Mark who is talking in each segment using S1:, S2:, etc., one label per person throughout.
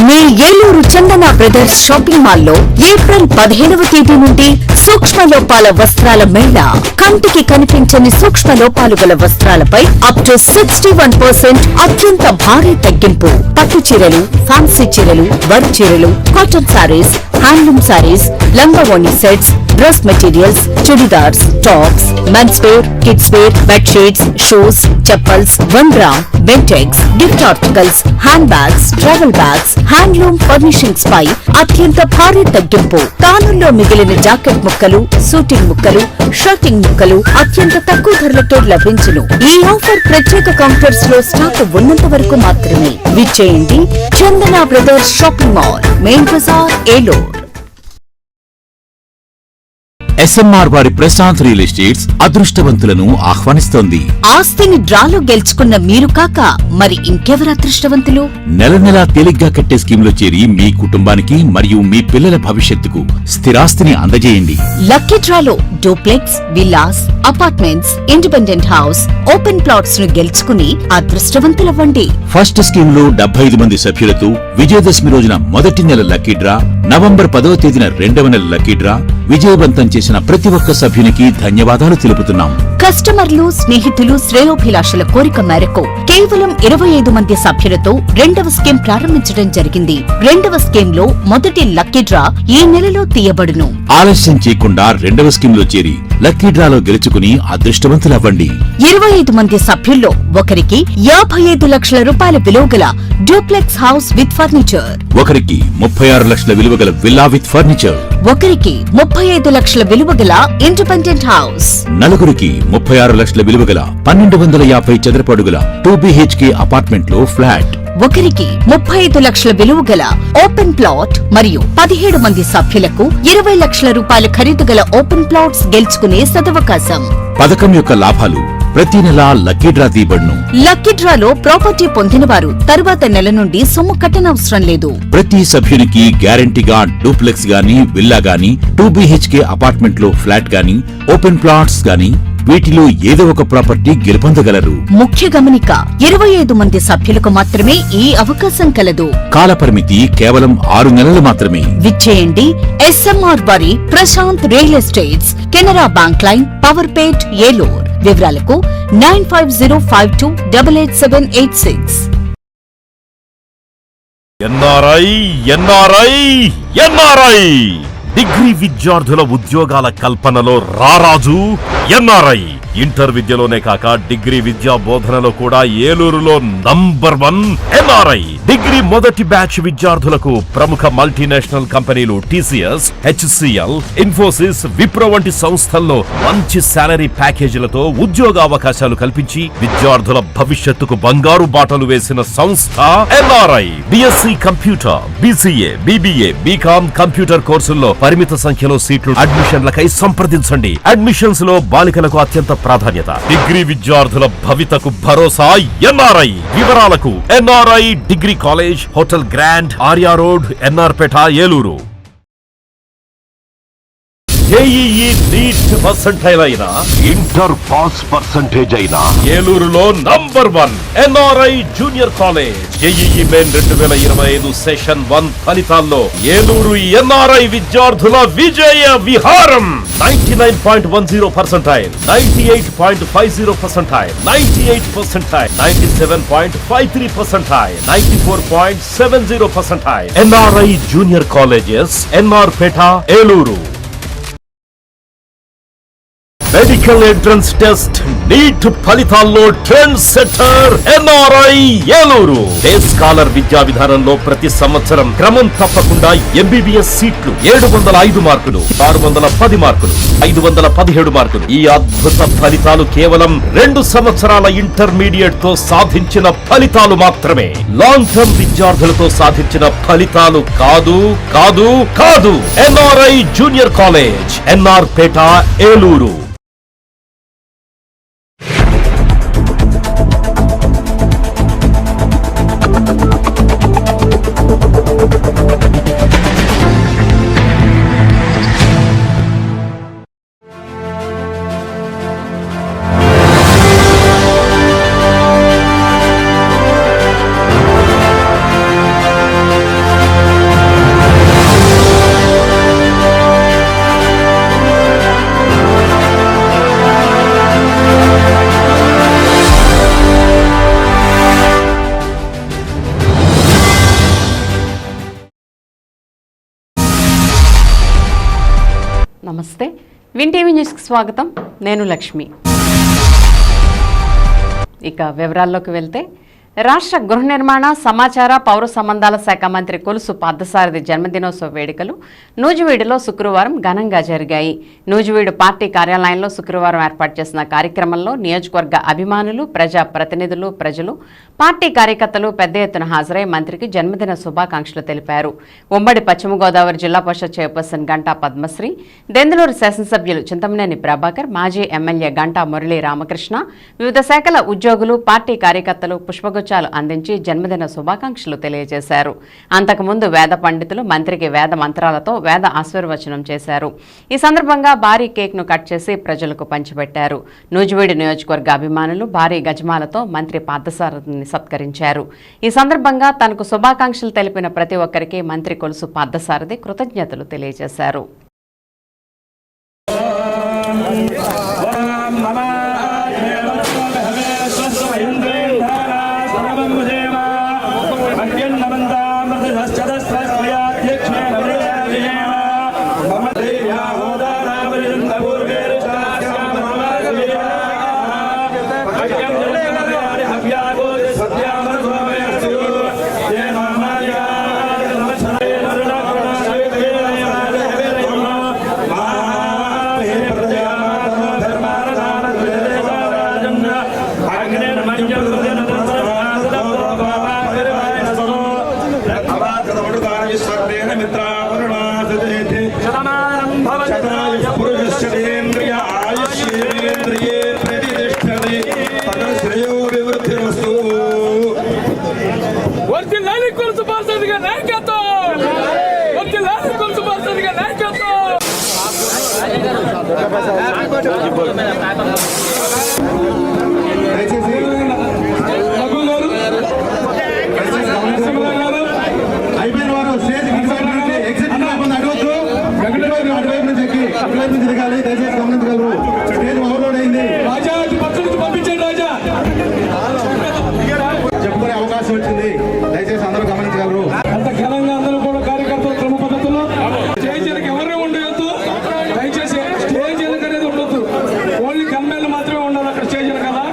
S1: మీ ఏలూరు చందన brothers shopping mall లో April 15వ తేదీ నుండి సూక్ష్మ లోపాల వస్త్రాల మేళా. కంటికి కనిపించని సూక్ష్మ లోపాలు గల వస్త్రాలపై అప్ టు 61% అత్యంత భారీ తగ్గింపు. పట్టు చీరలు, ఫ్యాన్సీ చీరలు, వర్క్ చీరలు, కాటన్ సారీస్, హ్యాండ్లూమ్ సారీస్, లంగావోణి sets, dress materials, churidars, tops, men's wear, kids wear, bedsheets, shoes, chappals, 1 gram, Bentex, gift articles, hand bags, travel bags, handloom furnishings పై అత్యంత భారీ తగ్గింపు. తానుల్లో మిగిలిన జాకెట్ ముక్కలు, సూటింగ్ ముక్కలు, షర్టింగ్ ముక్కలు అత్యంత తక్కువ ధరలతో లభించును. ఈ ఆఫర్ ప్రత్యేక కౌంటర్స్ లో స్టాక్ ఉన్నంత వరకు మాత్రమే. విచ్చేయండి Chandana brothers shopping mall, main బజార్, ఏలూరు.
S2: SMR వారి ప్రశాంత్ రియల్ ఎస్టేట్స్ అదృష్టవంతులను ఆహ్వానిస్తోంది.
S1: ఆస్తిని డ్రాలో గెలుచుకున్న మీరు కాక మరి ఇంకెవరు అదృష్టవంతులు?
S2: నెల నెలా తేలిగ్గా కట్టే స్కీమ్ చేరి మీ కుటుంబానికి మరియు మీ పిల్లల భవిష్యత్తుకు స్థిరాస్తిని అందజేయండి.
S1: లక్కీ డ్రాలో duplex, villas, apartments, independent house, open plots ను గెలుచుకుని అదృష్టవంతులవ్వండి.
S2: ఫస్ట్ స్కీమ్ లో 75 మంది సభ్యులతో విజయదశమి రోజున మొదటి నెల లక్కీ డ్రా, నవంబర్ 10వ తేదీన 2వ నెల లక్కీ డ్రా విజయవంతం చేసిన ప్రతి ఒక్క సభ్యునికి ధన్యవాదాలు తెలుపుతున్నాం.
S1: కస్టమర్లు, స్నేహితులు, శ్రేయోభిలాషుల కోరిక మేరకు కేవలం 25 మంది సభ్యులతో 2వ స్కీమ్ ప్రారంభించడం జరిగింది. 2వ స్కీమ్ లో మొదటి లక్కీ డ్రా ఈ నెలలో తీయబడును.
S2: ఆలస్యం చేయకుండా 2వ స్కీమ్ లో చేరి లక్కీ డ్రాలో గెలుచుకుని అదృష్టవంతులవ్వండి.
S1: 25 మంది సభ్యుల్లో ఒకరికి 55 లక్షల రూపాయల విలువగల డూప్లెక్స్ హౌస్ విత్ ఫర్నిచర్,
S2: ఒకరికి 36 లక్షల విలువగల విల్లా విత్ ఫర్నిచర్,
S1: ఒకరికి 35 లక్షల విలువగల ఇండిపెండెంట్ హౌస్,
S2: నలుగురికి 36 లక్షల విలువగల 1250 చదరపు అడుగుల 2 BHK అపార్ట్మెంట్ లో ఫ్లాట్,
S1: ఒకరికి 35 లక్షల విలువగల ఓపెన్ ప్లాట్ మరియు 17 మంది సభ్యులకు 20 లక్షల రూపాయల ఖరీదు గల ఓపెన్ ప్లాట్స్ గెలుచుకునే సదవకాశం.
S2: పథకం యొక్క లాభాలు ప్రతి నెల లక్కీ డ్రా తీయబడును.
S1: లక్కీ డ్రాలో ప్రాపర్టీ పొందిన వారు తరువాత నెల నుండి సొమ్ము కట్టనవసరం లేదు.
S2: ప్రతి సభ్యునికి గ్యారంటీగా డూప్లెక్స్ గాని, విల్లా గాని, 2 BHK అపార్ట్మెంట్ లో ఫ్లాట్ గాని, ఓపెన్ ప్లాట్స్ గాని వీటిలో ఏదో ఒక ప్రాపర్టీ గెలుపొందగలరు.
S1: ముఖ్య గమనిక, 25 మంది సభ్యులకు మాత్రమే ఈ అవకాశం కలదు.
S2: కాల పరిమితి కేవలం 6 నెలలు మాత్రమే.
S1: విచ్చేయండి SMR వారి Prashant real estates, Canara bank line, Powerpet, Eluru. వివరాలకు 9505288786.
S3: ఎన్ఆర్ఐ డిగ్రీ విద్యార్థుల ఉద్యోగాల కల్పనలో రారాజు ఎన్ఆర్ఐ. ఇంటర్ విద్యలోనే కాక డిగ్రీ విద్యా బోధనలో కూడా ఏలూరులో నంబర్ 1 ఎన్ఆర్ఐ. డిగ్రీ మొదటి బ్యాచ్ విద్యార్థులకు ప్రముఖ మల్టీనేషనల్ కంపెనీలు TCS, HCL, ఇన్ఫోసిస్, విప్రో వంటి సంస్థల్లో మంచి శాలరీ ప్యాకేజీలతో ఉద్యోగ అవకాశాలు కల్పించి విద్యార్థుల భవిష్యత్తుకు బంగారు బాటలు వేసిన సంస్థ NRI. BSc computer, BCA, BBA, BCom computer కోర్సుల్లో పరిమిత సంఖ్యలో సీట్లు. అడ్మిషన్లకై సంప్రదించండి. అడ్మిషన్స్ లో బాలికలకు అత్యంత ప్రాధాన్యత. డిగ్రీ విద్యార్థుల భవితకు భరోసా ఎన్ఆర్ఐ. వివరాలకు NRI degree college, hotel grand, Arya road, NR Peta, Eluru. JEE NEET percentile అయినా, ఇంటర్ పాస్ పర్సెంటేజ్ అయినా ఏలూరులో number 1 NRI junior college. JEE main 2025 session 1 ఫలితాల్లో ఏలూరు ఎన్ఆర్ఐ విద్యార్థుల విజయ విహారం. 99.10%, 98.50%, 98%, 97.53%, 94.70%. NRI junior colleges, NR Peta, Eluru. Medical entrance test NEET ఫలితాల్లో trend setter NRI Eluru. Day scholar విద్యా విధానంలో ప్రతి సంవత్సరం క్రమం తప్పకుండా MBBS సీట్లు. 705 మార్కులు, 610 మార్కులు, 517 మార్కులు. ఈ అద్భుత ఫలితాలు కేవలం 2 సంవత్సరాల ఇంటర్మీడియట్ తో సాధించిన ఫలితాలు మాత్రమే. లాంగ్ టర్మ్ విద్యార్థులతో సాధించిన ఫలితాలు కాదు కాదు కాదు. NRI junior college, NR Peta, Eluru.
S4: Win TV న్యూస్కి స్వాగతం. నేను లక్ష్మి. ఇక వివరాల్లోకి వెళ్తే, రాష్ట్ర గృహ నిర్మాణ, సమాచార, పౌర సంబంధాల శాఖ మంత్రి కొలుసు పార్థసారథి జన్మదినోత్సవ వేడుకలు నూజివీడులో శుక్రవారం ఘనంగా జరిగాయి. నూజివీడు పార్టీ కార్యాలయంలో శుక్రవారం ఏర్పాటు చేసిన కార్యక్రమంలో నియోజకవర్గ అభిమానులు, ప్రజా ప్రతినిధులు, ప్రజలు, పార్టీ కార్యకర్తలు పెద్ద ఎత్తున హాజరై మంత్రికి జన్మదిన శుభాకాంక్షలు తెలిపారు. ఉమ్మడి పశ్చిమ గోదావరి జిల్లా పరిషత్ చైర్పర్సన్ గంటా పద్మశ్రీ, దెందులూరు శాసనసభ్యులు చింతమనేని ప్రభాకర్, మాజీ ఎమ్మెల్యే గంటా మురళీ రామకృష్ణ, వివిధ శాఖల ఉద్యోగులు, పార్టీ కార్యకర్తలు పుష్పగుచ్చాలు అందించి జన్మదిన శుభాకాంక్షలు తెలియజేశారు. అంతకుముందు వేద పండితులు మంత్రికి వేద మంత్రాలతో వేద ఆశీర్వచనం చేశారు. ఈ సందర్భంగా భారీ కేక్ను కట్ చేసి ప్రజలకు పంచిపెట్టారు. నూజివీడు నియోజకవర్గ అభిమానులు భారీ గజమాలతో మంత్రి పార్థసారథిని సత్కరించారు. ఈ సందర్భంగా తనకు శుభాకాంక్షలు తెలిపిన ప్రతి ఒక్కరికి మంత్రి కొలుసు పార్థసారథి కృతజ్ఞతలు తెలియజేశారు.
S5: అయిపోయిన వారు స్టేజ్ ఎగ్జిట్ అడగొద్దు, అటువైపు నుంచి ఎక్కి అటువైపు నుంచి దిగాలి. దయచేసి గమనించగలరు. స్టేజ్ ఓవర్లోడ్ అయింది. పంపించండి రాజా, చెప్పుకునే అవకాశం వచ్చింది. దయచేసి అందరూ గమనించగలరు.
S6: అంత ఘనంగా అందరూ కూడా కార్యకర్తలు క్రమ పద్ధతిలో స్టేజ్ ఎవరు ఉండవద్దు. దయచేసి స్టేజ్ అనేది ఉండొద్దు. ఓన్లీ గన్మెన్లు మాత్రమే ఉండాలి అక్కడ స్టేజ్ కదా.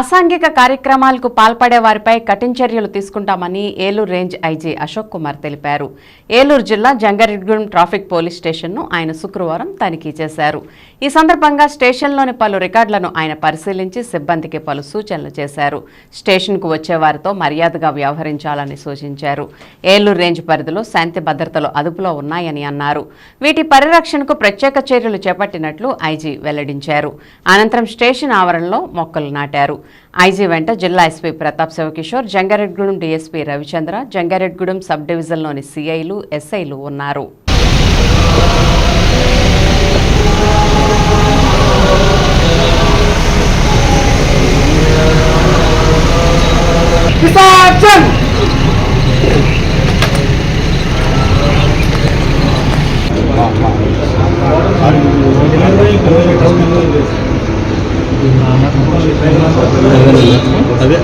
S6: అసాంఘిక కార్యక్రమాలకు పాల్పడే వారిపై కఠిన చర్యలు తీసుకుంటామని ఏలూరు రేంజ్ ఐజీ అశోక్ కుమార్ తెలిపారు. ఏలూరు జిల్లా జంగారెడ్డిగూడెం ట్రాఫిక్ పోలీస్ స్టేషన్ను ఆయన శుక్రవారం తనిఖీ చేశారు. ఈ సందర్భంగా స్టేషన్లోని పలు రికార్డులను ఆయన పరిశీలించి సిబ్బందికి పలు సూచనలు చేశారు. స్టేషన్కు వచ్చే వారితో మర్యాదగా వ్యవహరించాలని సూచించారు. ఏలూరు రేంజ్ పరిధిలో శాంతి భద్రతలు అదుపులో ఉన్నాయని అన్నారు. వీటి పరిరక్షణకు ప్రత్యేక చర్యలు చేపట్టినట్లు ఐజీ వెల్లడించారు. అనంతరం స్టేషన్ ఆవరణలో మొక్కలు నాటారు. ఐజీ వెంట జిల్లా SP Pratap Sivakishore, Jangareddygudem DSP Ravichandra, Jangareddygudem sub డివిజన్లోని సిఐలు, ఎస్ఐలు ఉన్నారు.
S5: అదే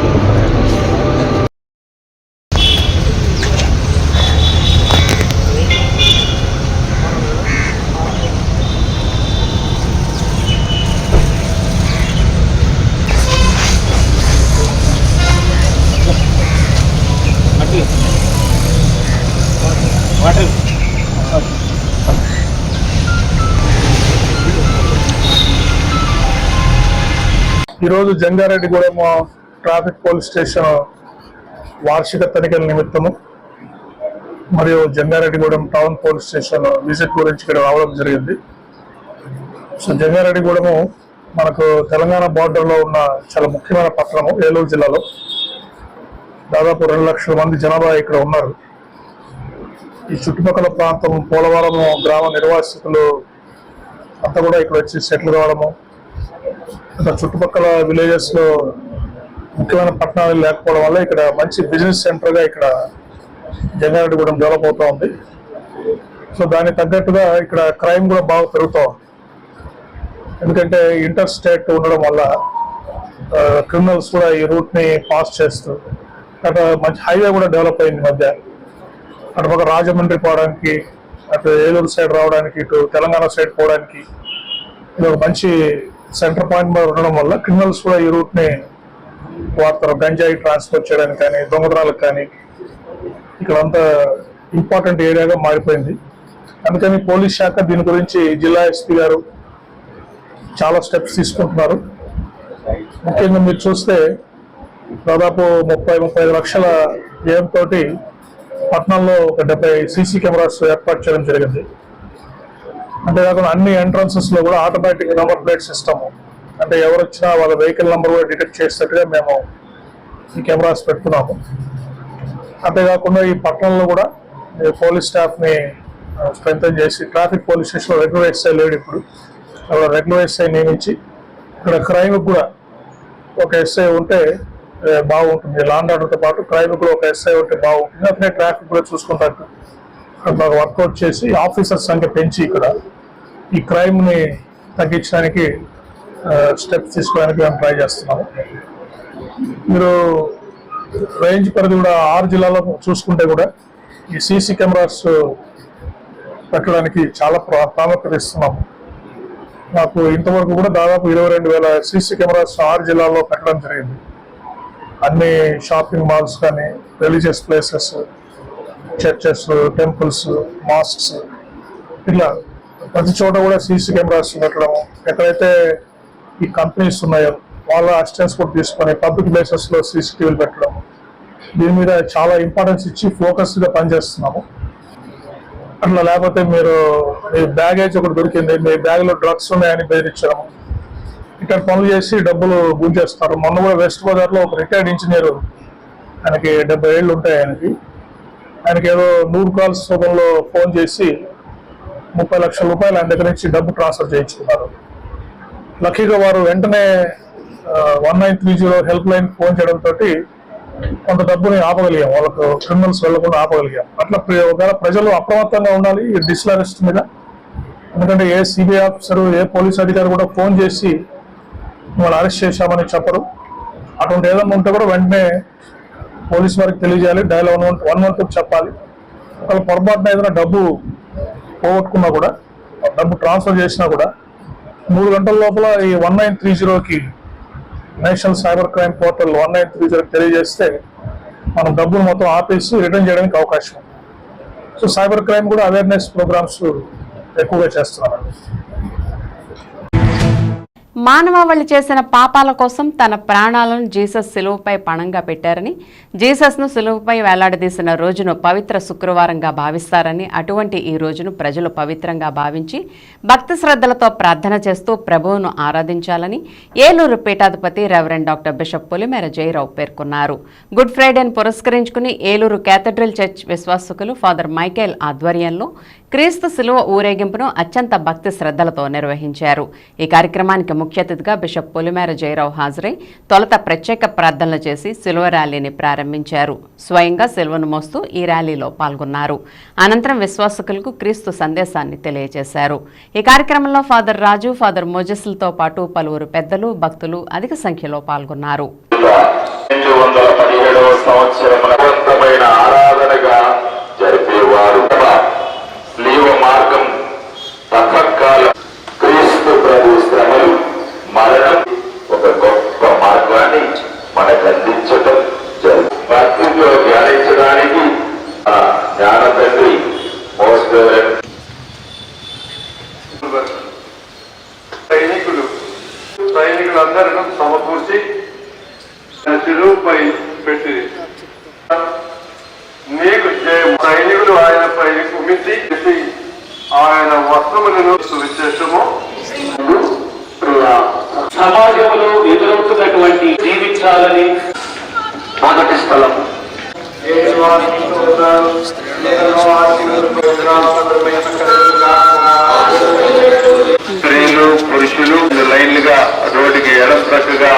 S7: ఈరోజు జంగారెడ్డిగూడెం ట్రాఫిక్ పోలీస్ స్టేషన్ వార్షిక తనిఖీల నిమిత్తము మరియు Jangareddygudem town police station visit గురించి ఇక్కడ రావడం జరిగింది. సో జంగారెడ్డిగూడెము మనకు తెలంగాణ బార్డర్లో ఉన్న చాలా ముఖ్యమైన పట్టణము. ఏలూరు జిల్లాలో దాదాపు 2 లక్షల మంది జనాభా ఇక్కడ ఉన్నారు. ఈ చుట్టుపక్కల ప్రాంతం పోలవరం గ్రామ నిర్వాసితులు అంతా కూడా ఇక్కడ వచ్చి సెటిల్ కావడము, ఇంకా చుట్టుపక్కల విలేజెస్ లో ముఖ్యమైన పట్టణాలు లేకపోవడం వల్ల ఇక్కడ మంచి బిజినెస్ సెంటర్ గా ఇక్కడ జంగారెడ్డిగూడెం డెవలప్ అవుతా ఉంది. సో దానికి తగ్గట్టుగా ఇక్కడ క్రైమ్ కూడా బాగా పెరుగుతా ఉంది. ఎందుకంటే ఇంటర్ స్టేట్ ఉండడం వల్ల క్రిమినల్స్ కూడా ఈ రూట్ ని పాస్ చేస్తూ అక్కడ మంచి హైవే కూడా డెవలప్ అయింది మధ్య. అటు పక్క రాజమండ్రి పోవడానికి, అటు ఏలూరు సైడ్ రావడానికి, ఇటు తెలంగాణ సైడ్ పోవడానికి ఇది ఒక మంచి సెంటర్ పాయింట్ మీద ఉండడం వల్ల క్రిమినల్స్ కూడా ఈ రూట్ ని వాడతారు. గంజాయి ట్రాన్స్పోర్ట్ చేయడానికి కానీ, దొంగతనాలకు కానీ ఇక్కడ అంతా ఇంపార్టెంట్ ఏరియాగా మారిపోయింది. అందుకని పోలీస్ శాఖ దీని గురించి జిల్లా ఎస్పీ గారు చాలా స్టెప్స్ తీసుకుంటున్నారు. ముఖ్యంగా మీరు చూస్తే దాదాపు 30-35 లక్షల వ్యయంతో పట్టణంలో ఒక 70 సీసీ కెమెరాస్ ఏర్పాటు చేయడం జరిగింది. అంతేకాకుండా అన్ని ఎంట్రన్సెస్ లో కూడా ఆటోమేటిక్ నెంబర్ ప్లేట్ సిస్టమ్, అంటే ఎవరు వచ్చినా వాళ్ళ వెహికల్ నెంబర్ కూడా డిటెక్ట్ చేసేట్టుగా మేము ఈ కెమెరాస్ పెడుతున్నాము. అంతేకాకుండా ఈ పట్టణంలో కూడా పోలీస్ స్టాఫ్ ని స్ట్రెంథెన్ చేసి ట్రాఫిక్ పోలీస్ స్టేషన్ లో రెగ్యులర్ ఎస్ఐ లేడు, ఇప్పుడు రెగ్యులర్ ఎస్ఐ నియమించి ఇక్కడ క్రైమ్ కూడా ఒక ఎస్ఐ ఉంటే బాగుంటుంది. లా అండ్ ఆర్డర్తో పాటు క్రైమ్ కూడా ఒక ఎస్ఐ ఉంటే బాగుంటుంది. అట్లనే ట్రాఫిక్ కూడా చూసుకుంటారు. బాగా వర్కౌట్ చేసి ఆఫీసర్ సంఖ్య పెంచి ఇక్కడ ఈ క్రైమ్ ని తగ్గించడానికి స్టెప్స్ తీసుకోవడానికి మేము ట్రై చేస్తున్నాము. మీరు రేంజ్ పరిధి కూడా 6 జిల్లాలో చూసుకుంటే కూడా ఈ సీసీ కెమెరాస్ పెట్టడానికి చాలా ప్రాముఖ్యత ఇస్తున్నాము. మాకు ఇంతవరకు కూడా దాదాపు 22,000 సీసీ కెమెరాస్ 6 జిల్లాల్లో పెట్టడం జరిగింది. అన్ని షాపింగ్ మాల్స్ కానీ, religious places, churches, temples, masks, ఇట్లా ప్రతి చోట కూడా సీసీ కెమెరాస్ పెట్టడం, ఎక్కడైతే ఈ కంపెనీస్ ఉన్నాయో వాళ్ళ అసిస్టెన్స్ కూడా తీసుకొని పబ్లిక్ ప్లేసెస్ లో సీసీటీవీలు పెట్టడం, దీని మీద చాలా ఇంపార్టెన్స్ ఇచ్చి ఫోకస్ గా పనిచేస్తున్నాము. అట్లా లేకపోతే మీరు మీ బ్యాగేజ్ ఒకటి దొరికింది, మీ బ్యాగ్ లో డ్రగ్స్ ఉన్నాయని బెదిరించడం, ఇక్కడ పనులు చేసి డబ్బులు గుంజేస్తారు. మొన్న కూడా వెస్ట్ గోదావరి లో ఒక రిటైర్డ్ ఇంజనీర్, ఆయనకి 70 ఏళ్ళు ఉంటాయి, ఆయనకి ఏదో 100 కాల్స్ రూపంలో ఫోన్ చేసి 30 లక్షల రూపాయలు ఆయన దగ్గర నుంచి డబ్బు ట్రాన్స్ఫర్ చేయించుకున్నారు. లక్కీగా వారు వెంటనే 1930 హెల్ప్ లైన్ ఫోన్ చేయడంతో కొంత డబ్బుని ఆపగలిగాం, వాళ్ళకు క్రిమినల్స్ వెళ్లకుండా ఆపగలిగాం. అట్లా ఒకవేళ ప్రజలు అప్రమత్తంగా ఉండాలి ఈ డిజిటల్ అరెస్ట్ మీద. ఎందుకంటే a CBI officer, A police అధికారి కూడా ఫోన్ చేసి వాళ్ళు అరెస్ట్ చేశామని చెప్పరు. అటువంటి ఏదైనా ఉంటే కూడా వెంటనే పోలీస్ వారికి తెలియజేయాలి, డయల్ 112 చెప్పాలి. ఒకవేళ పొరపాటున ఏదైనా డబ్బు పోగొట్టుకున్నా కూడా, డబ్బు ట్రాన్స్ఫర్ చేసినా కూడా 3 గంటల లోపల ఈ 1930కి నేషనల్ సైబర్ క్రైమ్ పోర్టల్ 1930 తెలియజేస్తే మనం డబ్బులు మొత్తం ఆపేసి రిటర్న్ చేయడానికి అవకాశం ఉంది. సో సైబర్ క్రైమ్ కూడా అవేర్నెస్ ప్రోగ్రామ్స్ ఎక్కువగా చేస్తున్నారు.
S4: మానవాళి చేసిన పాపాల కోసం తన ప్రాణాలను జీసస్ సిలువపై పణంగా పెట్టారని, జీసస్ను సిలువపై వేలాడదీసిన రోజును పవిత్ర శుక్రవారంగా భావిస్తారని, అటువంటి ఈ రోజును ప్రజలు పవిత్రంగా భావించి భక్తి శ్రద్ధలతో ప్రార్థన చేస్తూ ప్రభువును ఆరాధించాలని ఏలూరు పీఠాధిపతి reverend doctor bishop Polimera Jayarao పేర్కొన్నారు. గుడ్ ఫ్రైడేను పురస్కరించుకుని ఏలూరు కేథడ్రల్ చర్చ్ విశ్వాసకులు ఫాదర్ మైకేల్ ఆధ్వర్యంలో క్రీస్తు సిలువ ఊరేగింపును అత్యంత భక్తి శ్రద్ధలతో నిర్వహించారు. ఈ కార్యక్రమానికి ముఖ్య అతిథిగా బిషప్ పొలిమేర జయరావు హాజరై తొలుత ప్రత్యేక ప్రార్థనలు చేసి సిలువ ర్యాలీని ప్రారంభించారు. స్వయంగా సిలువను మోస్తూ ఈ ర్యాలీలో పాల్గొన్నారు. అనంతరం విశ్వాసకులకు క్రీస్తు సందేశాన్ని తెలియజేశారు. ఈ కార్యక్రమంలో ఫాదర్ రాజు, ఫాదర్ మోజెస్లతో పాటు పలువురు పెద్దలు, భక్తులు అధిక సంఖ్యలో పాల్గొన్నారు.
S8: మరణం ఒక గొప్ప మార్గాన్ని మనకు అందించడం జరుగుతుంది. భక్తితో ధ్యానించడానికి జ్ఞాన తండ్రి
S9: సైనికులందరూ
S8: సమకూర్చి శిలువుపై పెట్టి నీకు జయం. సైనికులు ఆయనపై కుమిసి ఆయన వస్త్రములను విశేషము
S9: సమాజంలో ఎదురవుతున్నటువంటి జీవించాలని
S8: మొదటి స్థలం. స్త్రీలు పురుషులు లైన్లుగా రోడ్డుకి ఎడం ప్రక్కగా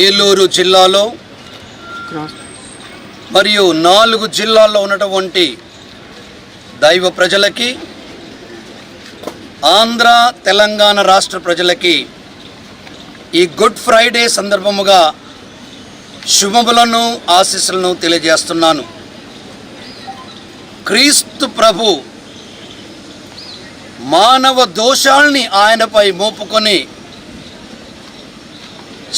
S10: ఏలూరు జిల్లాలో మరియు 4 జిల్లాల్లో ఉన్నటువంటి దైవ ప్రజలకి, ఆంధ్ర తెలంగాణ రాష్ట్ర ప్రజలకి ఈ గుడ్ ఫ్రైడే సందర్భముగా శుభములను ఆశీస్సులను తెలియజేస్తున్నాను. క్రీస్తు ప్రభు మానవ దోషాల్ని ఆయనపై మోపుకొని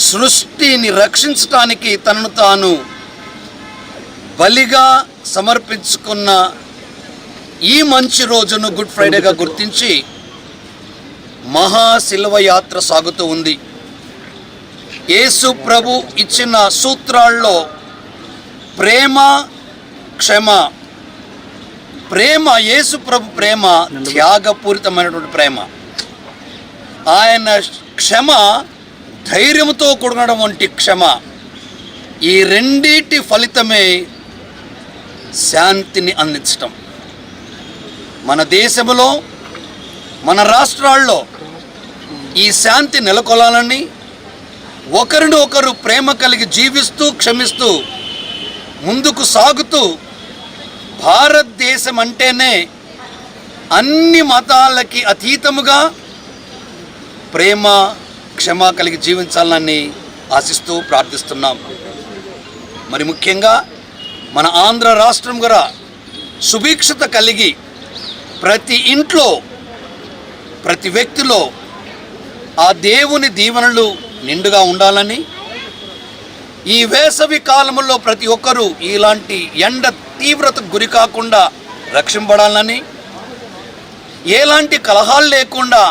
S10: సృష్టిని రక్షించటానికి తనను తాను బలిగా సమర్పించుకున్న ఈ మంచి రోజును గుడ్ ఫ్రైడేగా గుర్తించి మహాశిల్వ యాత్ర సాగుతూ ఉంది. యేసు ప్రభు ఇచ్చిన సూత్రాల్లో ప్రేమ, క్షమ. ప్రేమ, యేసు ప్రభు ప్రేమ త్యాగపూరితమైనటువంటి ప్రేమ. ఆయన క్షమ ధైర్యంతో కూడిన వంటి క్షమ. ఈ రెండిటి ఫలితమే శాంతిని అందించటం. మన దేశంలో, మన రాష్ట్రాల్లో ఈ శాంతి నెలకొలాలని, ఒకరిని ఒకరు ప్రేమ కలిగి జీవిస్తూ క్షమిస్తూ ముందుకు సాగుతూ, భారతదేశం అంటేనే అన్ని మతాలకి అతీతముగా ప్రేమ, క్షమ కలిగి జీవించాలని ఆశిస్తూ ప్రార్థిస్తున్నాం. మరి ముఖ్యంగా మన ఆంధ్ర రాష్ట్రం కూడా సుభిక్షత కలిగి ప్రతి ఇంట్లో, ప్రతి వ్యక్తిలో ఆ దేవుని దీవెనలు నిండుగా ఉండాలని, ఈ వేసవి కాలంలో ప్రతి ఒక్కరూ ఇలాంటి ఎండ తీవ్రతకు గురి కాకుండా రక్షింపడాలని, ఎలాంటి కలహాలు లేకుండా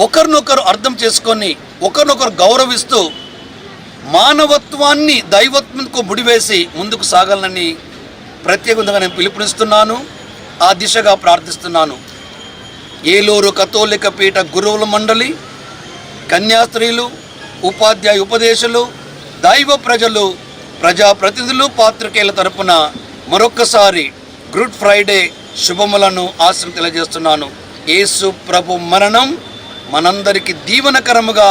S10: ఒకరినొకరు అర్థం చేసుకొని ఒకరినొకరు గౌరవిస్తూ మానవత్వాన్ని దైవత్వంకు ముడివేసి ముందుకు సాగాలని ప్రత్యేకంగా నేను పిలుపునిస్తున్నాను. ఆ దిశగా ప్రార్థిస్తున్నాను. ఏలూరు కథోలిక పీఠ గురువుల మండలి, కన్యాస్త్రీలు, ఉపాధ్యాయ ఉపదేశులు, దైవ ప్రజలు, ప్రజాప్రతినిధులు, పాత్రికేయుల తరపున మరొక్కసారి గుడ్ ఫ్రైడే శుభములను ఆశలు తెలియజేస్తున్నాను. యేసు ప్రభు మరణం మనందరికీ దీవెనకరముగా,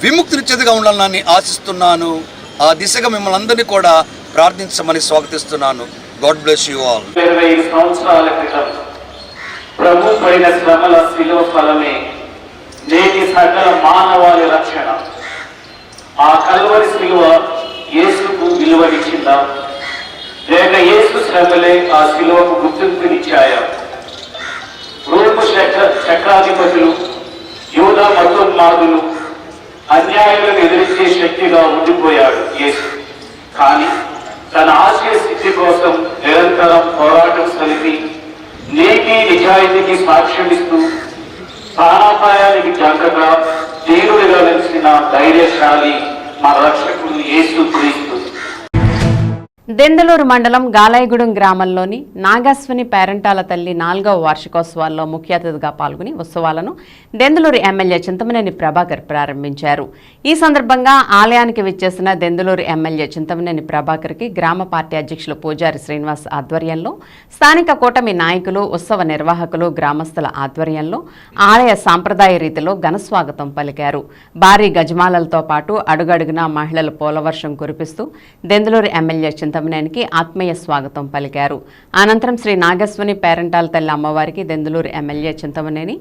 S10: విముక్తినిచ్చేదిగా ఉండాలని ఆశిస్తున్నాను. ఆ దిశగా మిమ్మల్ని అందరినీ కూడా ప్రార్థించమని స్వాగతిస్తున్నాను. God bless you all.
S9: 20 సంవత్సరాల క్రితం ప్రభు పైన శ్రమల శిలువ ఫలమే నేటి సకల మానవాళి రక్షణ. ఆ కల్వరి శిలువ యేసుకు విలువనిచ్చిందా, లేక యేసు శ్రమలే ఆ శిలువకు గుర్తింపునిచ్చాయా? రోము చక్రాధిపతులు, యూదా మతోన్మాదులు, అన్యాయాలను ఎదిరించే శక్తిగా ఉండిపోయాడు యేసు. కానీ తన ఆశయ సిద్ధి కోసం నిరంతరం పోరాటం సలిపి నీతి నిజాయితీకి సాక్ష్యమిస్తూ ప్రాణాపాయానికి జంకగా దేవుడిగా వెలిసిన ధైర్యశాలి మన రక్షకుడు యేసు క్రీస్తు.
S4: దెందలూరు మండలం గాలాయగూడెం గ్రామంలోని నాగస్విని పేరంటాల తల్లి 4వ వార్షికోత్సవాల్లో ముఖ్య అతిథిగా పాల్గొని ఉత్సవాలను దెందలూరు ఎమ్మెల్యే చింతమనేని ప్రభాకర్ ప్రారంభించారు. ఈ సందర్భంగా ఆలయానికి విచ్చేసిన దెందలూరు ఎమ్మెల్యే చింతమనేని ప్రభాకర్కి గ్రామ పార్టీ అధ్యక్షులు పూజారి శ్రీనివాస్ ఆధ్వర్యంలో, స్థానిక కూటమి నాయకులు, ఉత్సవ నిర్వాహకులు, గ్రామస్తుల ఆధ్వర్యంలో ఆలయ సాంప్రదాయ రీతిలో ఘనస్వాగతం పలికారు. భారీ గజమాలలతో పాటు అడుగడుగునా మహిళలు పూలవర్షం కురిపిస్తూ దెందలూరు ఎమ్మెల్యే చింతమనేనికి ఆత్మీయ స్వాగతం పలికారు. అనంతరం శ్రీ నాగస్వని పేరంటాల తల్లి అమ్మవారికి దెందలూరు ఎమ్మెల్యే చింతమనేని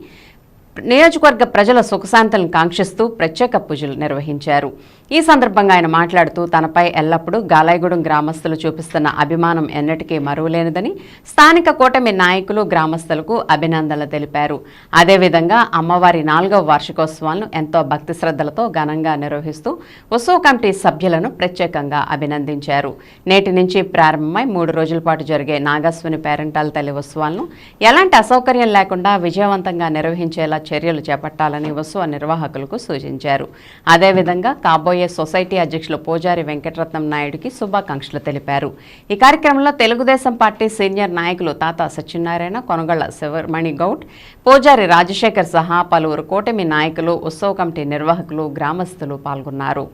S4: నియోజకవర్గ ప్రజల సుఖశాంతులను కాంక్షిస్తూ ప్రత్యేక పూజలు నిర్వహించారు. ఈ సందర్భంగా ఆయన మాట్లాడుతూ తనపై ఎల్లప్పుడూ గాలాయగూడెం గ్రామస్తులు చూపిస్తున్న అభిమానం ఎన్నటికీ మరువలేనిదని, స్థానిక కూటమి నాయకులు గ్రామస్తులకు అభినందనలు తెలిపారు. అదేవిధంగా అమ్మవారి 4వ వార్షికోత్సవాలను ఎంతో భక్తి శ్రద్ధలతో ఘనంగా నిర్వహిస్తూ ఉత్సవ కమిటీ సభ్యులను ప్రత్యేకంగా అభినందించారు. నేటి నుంచి ప్రారంభమై 3 రోజుల పాటు జరిగే నాగస్విని పేరంటాల తల్లి ఉత్సవాలను ఎలాంటి అసౌకర్యం లేకుండా విజయవంతంగా నిర్వహించేలా చర్యలు చేపట్టాలని ఉత్సవ నిర్వాహకులకు సూచించారు. అదేవిధంగా కాబోయే సొసైటీ అధ్యక్షులు పూజారి వెంకటరత్నం నాయుడికి శుభాకాంక్షలు తెలిపారు. ఈ కార్యక్రమంలో తెలుగుదేశం పార్టీ సీనియర్ నాయకులు తాత సత్యనారాయణ, కొనగళ్ల శివమణి గౌడ్, పూజారి రాజశేఖర్ సహా పలువురు కూటమి నాయకులు, ఉత్సవ కమిటీ నిర్వాహకులు, గ్రామస్తులు పాల్గొన్నారు.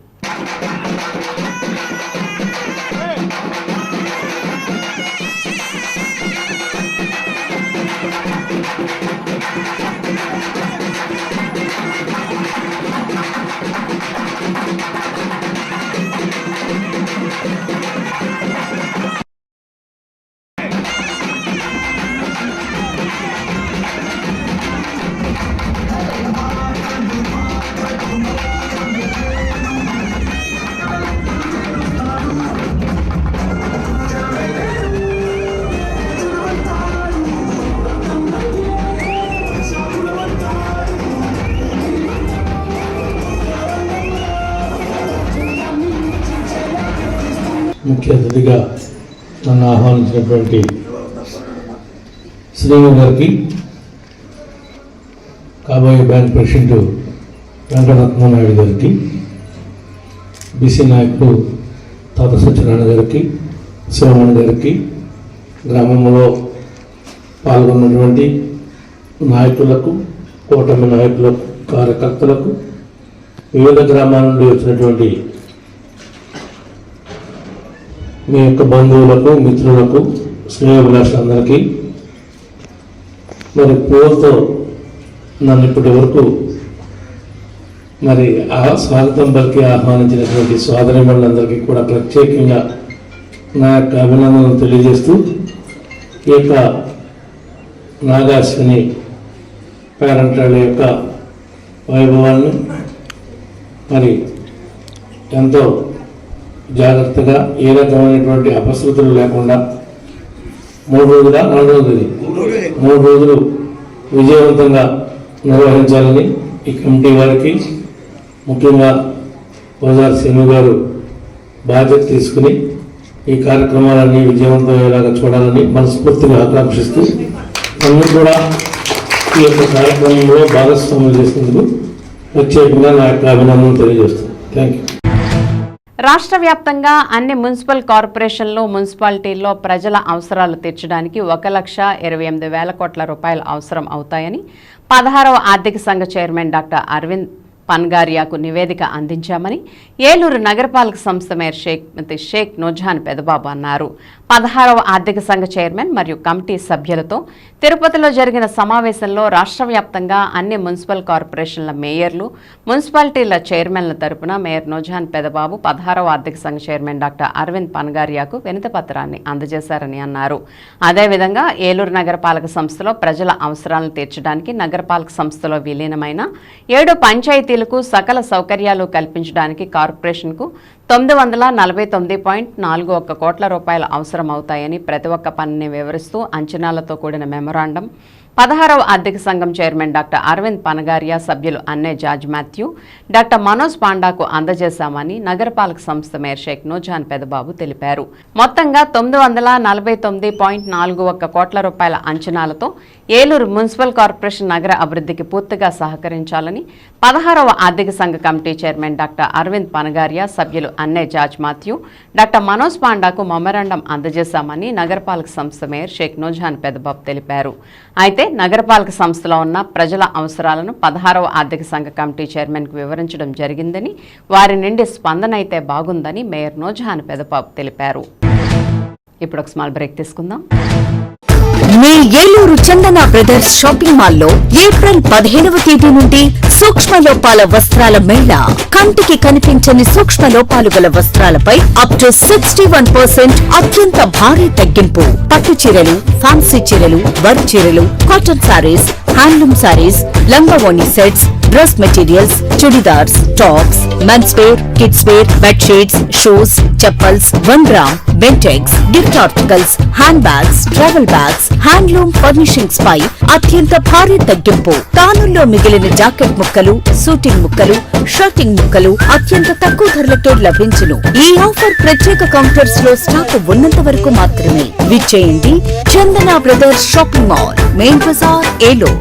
S11: ముఖ్య అతిథిగా నన్ను ఆహ్వానించినటువంటి శ్రీను గారికి, కాబోయే బ్యాంక్ ప్రెసిడెంట్ వెంకటరత్న నాయుడు గారికి, బీసీ నాయకుడు తాత సత్యనారాయణ గారికి, శివమణి గారికి, గ్రామంలో పాల్గొన్నటువంటి నాయకులకు, కూటమి నాయకులకు, కార్యకర్తలకు, వివిధ గ్రామాల నుండి వచ్చినటువంటి మీ యొక్క బంధువులకు, మిత్రులకు, శ్రేయోభిలాషులందరికీ, మరి పూలతో నన్ను ఇప్పటి వరకు మరి స్వాగతం పలికి ఆహ్వానించినటువంటి సోదరిమణులందరికీ కూడా ప్రత్యేకంగా నా యొక్క అభినందనలు తెలియజేస్తూ, ఈ యొక్క నాగాశ్విని పేరంటాళ్ళ యొక్క వైభవాన్ని మరి ఎంతో జాగ్రత్తగా, ఏ రకమైనటువంటి అపశృతులు లేకుండా 3 రోజులు విజయవంతంగా నిర్వహించాలని ఈ కమిటీ వారికి, ముఖ్యంగా పూజారి శ్రీను గారు బాధ్యత తీసుకుని ఈ కార్యక్రమాలన్నీ విజయవంతమయ్యేలాగా చూడాలని మనస్ఫూర్తిగా ఆకాంక్షిస్తూ, అన్నీ కూడా ఈ యొక్క కార్యక్రమంలో భాగస్వామ్యం చేసినందుకు ప్రత్యేకంగా నా యొక్క అభినందనలు తెలియజేస్తున్నాను. Thank you.
S4: రాష్ట్ర వ్యాప్తంగా అన్ని మున్సిపల్ కార్పొరేషన్లు, మున్సిపాలిటీల్లో ప్రజల అవసరాలు తీర్చడానికి 1,28,000 కోట్ల రూపాయలు అవసరం అవుతాయని 16వ ఆర్థిక సంఘ చైర్మన్ డాక్టర్ అరవింద్ పన్గారియాకు నివేదిక అందించామని ఏలూరు నగరపాలక సంస్థ మేయర్ షేక్ నూజహాన్ పెదబాబు అన్నారు. 16వ ఆర్థిక సంఘ చైర్మన్ మరియు కమిటీ సభ్యులతో తిరుపతిలో జరిగిన సమావేశంలో రాష్ట్ర వ్యాప్తంగా అన్ని మున్సిపల్ కార్పొరేషన్ల మేయర్లు, మున్సిపాలిటీల చైర్మన్ల తరపున మేయర్ నూజహాన్ పెదబాబు 16వ ఆర్థిక సంఘ చైర్మన్ డాక్టర్ అరవింద్ పన్గారియాకు వినతి పత్రాన్ని అందజేశారని అన్నారు. అదేవిధంగా ఏలూరు నగరపాలక సంస్థలో ప్రజల అవసరాలను తీర్చడానికి నగరపాలక సంస్థలో విలీనమైన 7 పంచాయతీలకు సకల సౌకర్యాలు కల్పించడానికి కార్పొరేషన్కు 949.41 కోట్ల రూపాయలు అవసరం అవుతాయని ప్రతి ఒక్క పనిని వివరిస్తూ అంచనాలతో కూడిన మెమొరాండం 16వ ఆర్థిక సంఘం చైర్మన్ డాక్టర్ అరవింద్ పనగారియా, సభ్యులు Anne George Mathew, doctor Manoj పాండాకు అందజేశామని నగరపాలక సంస్థ మేయర్ షేక్ నూజహాన్ పెదబాబు తెలిపారు. మొత్తంగా 949.41 కోట్ల రూపాయల అంచనాలతో ఏలూరు మున్సిపల్ కార్పొరేషన్ నగర అభివృద్ధికి పూర్తిగా సహకరించాలని 16వ ఆర్థిక సంఘ committee chairman doctor Arvind Panagariya, సభ్యులు Anne George Mathew, doctor Manoj పాండాకు మెమొరాండం అందజేశామని నగరపాలక సంస్థ మేయర్ షేక్ నూజహాన్ పెదబాబు తెలిపారు. అయితే నగరపాలక సంస్థలో ఉన్న ప్రజల అవసరాలను 16వ ఆర్థిక సంఘ కమిటీ చైర్మన్కు వివరించడం జరిగిందని, వారి నుండి స్పందన అయితే బాగుందని మేయర్ నూజహాన్ పెదబాబు తెలిపారు. ఇప్పుడు ఒక స్మాల్ బ్రేక్ తీసుకుందాం.
S1: మీ ఏలూరు చందన బ్రదర్స్ షాపింగ్ మాల్లో ఏప్రిల్ 15వ తేదీ నుండి సూక్ష్మ లోపాల వస్త్రాల మేళా. కంటికి కనిపించని సూక్ష్మ లోపాలు గల వస్త్రాలపై అప్ టు 61% అత్యంత భారీ తగ్గింపు. పట్టు చీరలు, ఫ్యాన్సీ చీరలు, వర్క్ చీరలు, కాటన్ సారీస్, హ్యాండ్లూమ్ సారీస్, లంబవోణి sets, dress materials, churidars, tops, men's wear, kids wear, bedsheets, shoes, chappals, 1 gram, Bentex, gift articles, hand bags, travel bags, handloom furnishings పై అత్యంత భారీ తగ్గింపు. తానుల్లో మిగిలిన జాకెట్ ముక్కలు, సూటింగ్ ముక్కలు, షర్టింగ్ ముక్కలు అత్యంత తక్కువ ధరలకే లభించును. ఈ ఆఫర్ ప్రత్యేక కౌంటర్స్ లో స్టాక్ ఉన్నంత వరకు మాత్రమే. విచ్చేయండి Chandana brothers shopping mall, main బజార్, ఏలూరు.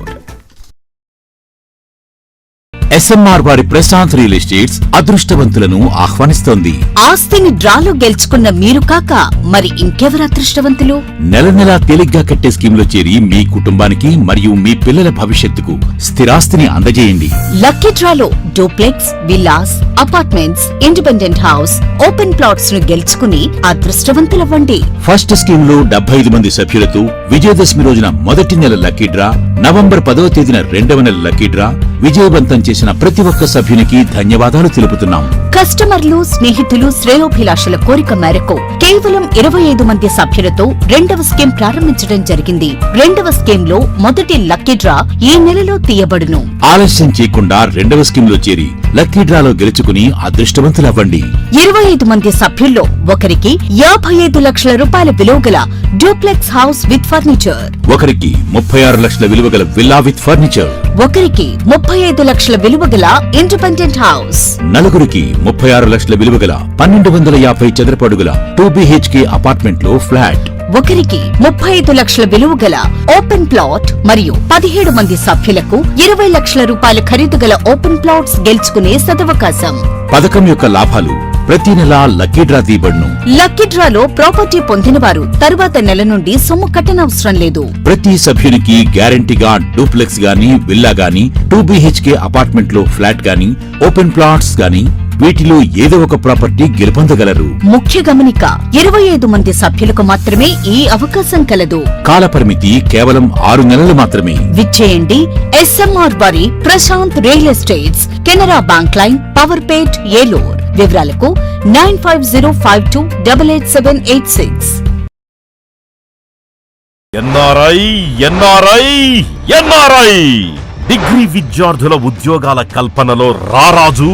S2: ఎస్ఎంఆర్ వారి ప్రశాంత్ రియల్ ఎస్టేట్స్ అదృష్టవంతులను ఆహ్వానిస్తోంది.
S1: ఆస్తిని డ్రాలో గెలుచుకున్న మీరు కాక మరి ఇంకెవరు అదృష్టవంతులు?
S2: నెల నెలా తేలిగ్గా కట్టే స్కీమ్లో చేరి మీ కుటుంబానికి మరియు మీ పిల్లల భవిష్యత్తుకు స్థిరాస్తిని అందజేయండి.
S1: లక్కీ డ్రాలో duplex, villas, apartments, independent house, open plots ను గెలుచుకుని అదృష్టవంతులవ్వండి.
S2: ఫస్ట్ స్కీమ్ లో 75 మంది సభ్యులతో విజయదశమి రోజున మొదటి నెల లక్కీ డ్రా, నవంబర్ 10వ తేదీన 2వ నెల లక్కీ డ్రా విజయవంతం చేసిన ప్రతి ఒక్క సభ్యునికి ధన్యవాదాలు తెలుపుతున్నాం.
S1: కస్టమర్లు, స్నేహితులు, శ్రేయోభిలాషుల కోరిక మేరకు కేవలం 25 మంది సభ్యులతో 2వ స్కీమ్ ప్రారంభించడం జరిగింది. 2వ స్కీమ్ లో మొదటి లక్కీ డ్రా ఈ నెలలో తీయబడును.
S2: ఆలస్యం చేయకుండా 2వ స్కీమ్ లో చేరి లక్కీ డ్రాలో గెలుచుకుని అదృష్టవంతులవ్వండి.
S1: 25 మంది సభ్యుల్లో ఒకరికి 55 లక్షల రూపాయల విలువగల డూప్లెక్స్ హౌస్ విత్ ఫర్నిచర్,
S2: ఒకరికి 36 లక్షల విలువగల విల్లా విత్ ఫర్నిచర్,
S1: ఒకరికి 35 లక్షల విలువగల ఇండిపెండెంట్ హౌస్,
S2: నలుగురికి 36 లక్షల విలువగల 1250 చదరపు అడుగుల 2BHK అపార్ట్మెంట్ లో ఫ్లాట్,
S1: ఒకరికి 35 లక్షల విలువగల ఓపెన్ ప్లాట్ మరియు 17 మంది సభ్యులకు 20 లక్షల రూపాయల ఖరీదు గల ఓపెన్ ప్లాట్స్ గెలుచుకునే సదవకాశం.
S2: పథకం యొక్క లాభాలు ప్రతి నెల లక్కీ డ్రా తీయబడును.
S1: లక్కీ డ్రాలో ప్రాపర్టీ పొందిన వారు తరువాత నెల నుండి సొమ్ము కట్టనవసరం లేదు.
S2: ప్రతి సభ్యునికి గ్యారంటీగా డూప్లెక్స్ గాని, విల్లా గాని, 2BHK అపార్ట్మెంట్ లో ఫ్లాట్ గాని, ఓపెన్ ప్లాట్స్ గాని వీటిలో ఏదో ఒక ప్రాపర్టీ గెలుపొందగలరు.
S1: ముఖ్య గమనిక, 25 మంది సభ్యులకు మాత్రమే ఈ అవకాశం కలదు.
S2: కాలపరిమితి కేవలం 6 నెలలు మాత్రమే.
S1: విచ్చేయండి ఎస్ఎంఆర్ వారి Prashant real estates, Canara bank line, Powerpet, Eluru. వివరాలకు 9505288786.
S3: ఎన్ఆర్ఐ డిగ్రీ విద్యార్థుల ఉద్యోగాల కల్పనలో రారాజు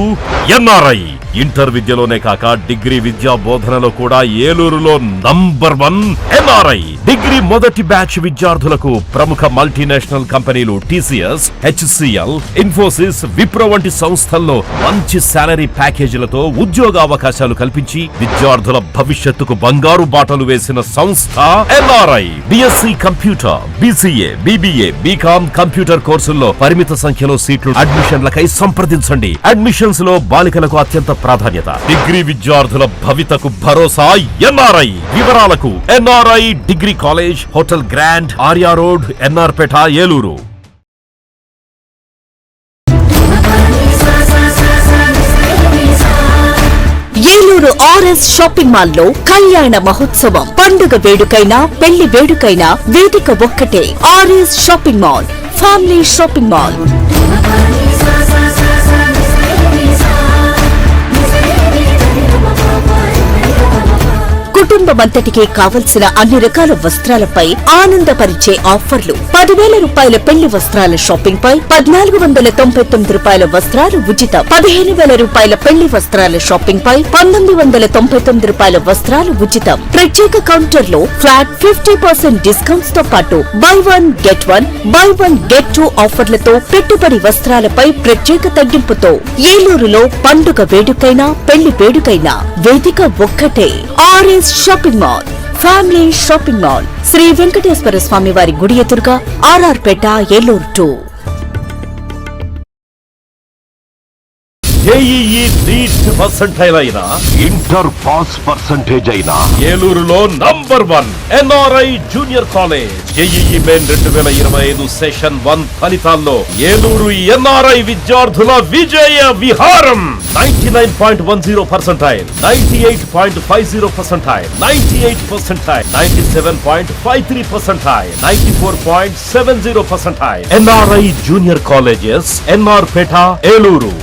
S3: ఎన్ఆర్ఐ. ఇంటర్ విద్యలోనే కాక డిగ్రీ విద్యా బోధనలో కూడా ఏలూరులో నంబర్ 1 ఎన్ఆర్ఐ. డిగ్రీ మొదటి బ్యాచ్ విద్యార్థులకు ప్రముఖ మల్టీనేషనల్ కంపెనీలు TCS, HCL, ఇన్ఫోసిస్, విప్రో వంటి సంస్థల్లో మంచి సాలరీ ప్యాకేజీలతో ఉద్యోగ అవకాశాలు కల్పించి విద్యార్థుల భవిష్యత్తుకు బంగారు బాటలు వేసిన సంస్థ NRI. BSc computer, BCA, BBA, BCom computer కోర్సుల్లో పరిమిత సంఖ్యలో సీట్లు. అడ్మిషన్లకై సంప్రదించండి. అడ్మిషన్స్ లో బాలికలకు అత్యంత ప్రాధాన్యత. డిగ్రీ విద్యార్థుల భవితకు భరోసా ఎన్ఆర్ఐ. వివరాలకు NRI degree college, hotel grand, Arya road, NR Peta, Eluru.
S1: Eluru RS shopping mall లో కళ్యాణ మహోత్సవం. పండుగ వేడుకైనా, పెళ్లి వేడుకైనా వేదిక ఒక్కటే. RS shopping mall, family shopping mall. కుటుంబమంతటికి కావలసిన అన్ని రకాల వస్త్రాలపై ఆనందపరిచే ఆఫర్లు. 10,000 రూపాయల పెళ్లి వస్త్రాల షాపింగ్ పై 1,499 రూపాయల వస్త్రాలు ఉచితం. 15,000 రూపాయల పెళ్లి వస్త్రాల షాపింగ్ పై 1,999 రూపాయల వస్త్రాలు ఉచితం. ప్రత్యేక కౌంటర్ లో ఫ్లాట్ 50% డిస్కౌంట్స్ తో పాటు buy one get one, buy one get two ఆఫర్లతో పెట్టుబడి వస్త్రాలపై ప్రత్యేక తగ్గింపుతో ఏలూరులో పండుగ వేడుకైనా, పెళ్లి వేడుకైనా వేదిక ఒక్కటే. RS shopping mall, family shopping mall, Sri Venkateswara Swamy వారి గుడి ఎదురుగా, RR Peta, Eluru 2.
S3: JEE NEET percentile అయినా, ఇంటర్ పాస్ పర్సెంటేజ్ అయినా ఏలూరులో #1 NRI junior college. JEE main 2025 session 1 ఫలితాల్లో ఏలూరు ఎన్ఆర్ఐ విద్యార్థుల విజయ విహారం. 99.10%, 98.50%, 98%, 97.53%, 94.70%. NRI junior colleges, NR Peta, Eluru.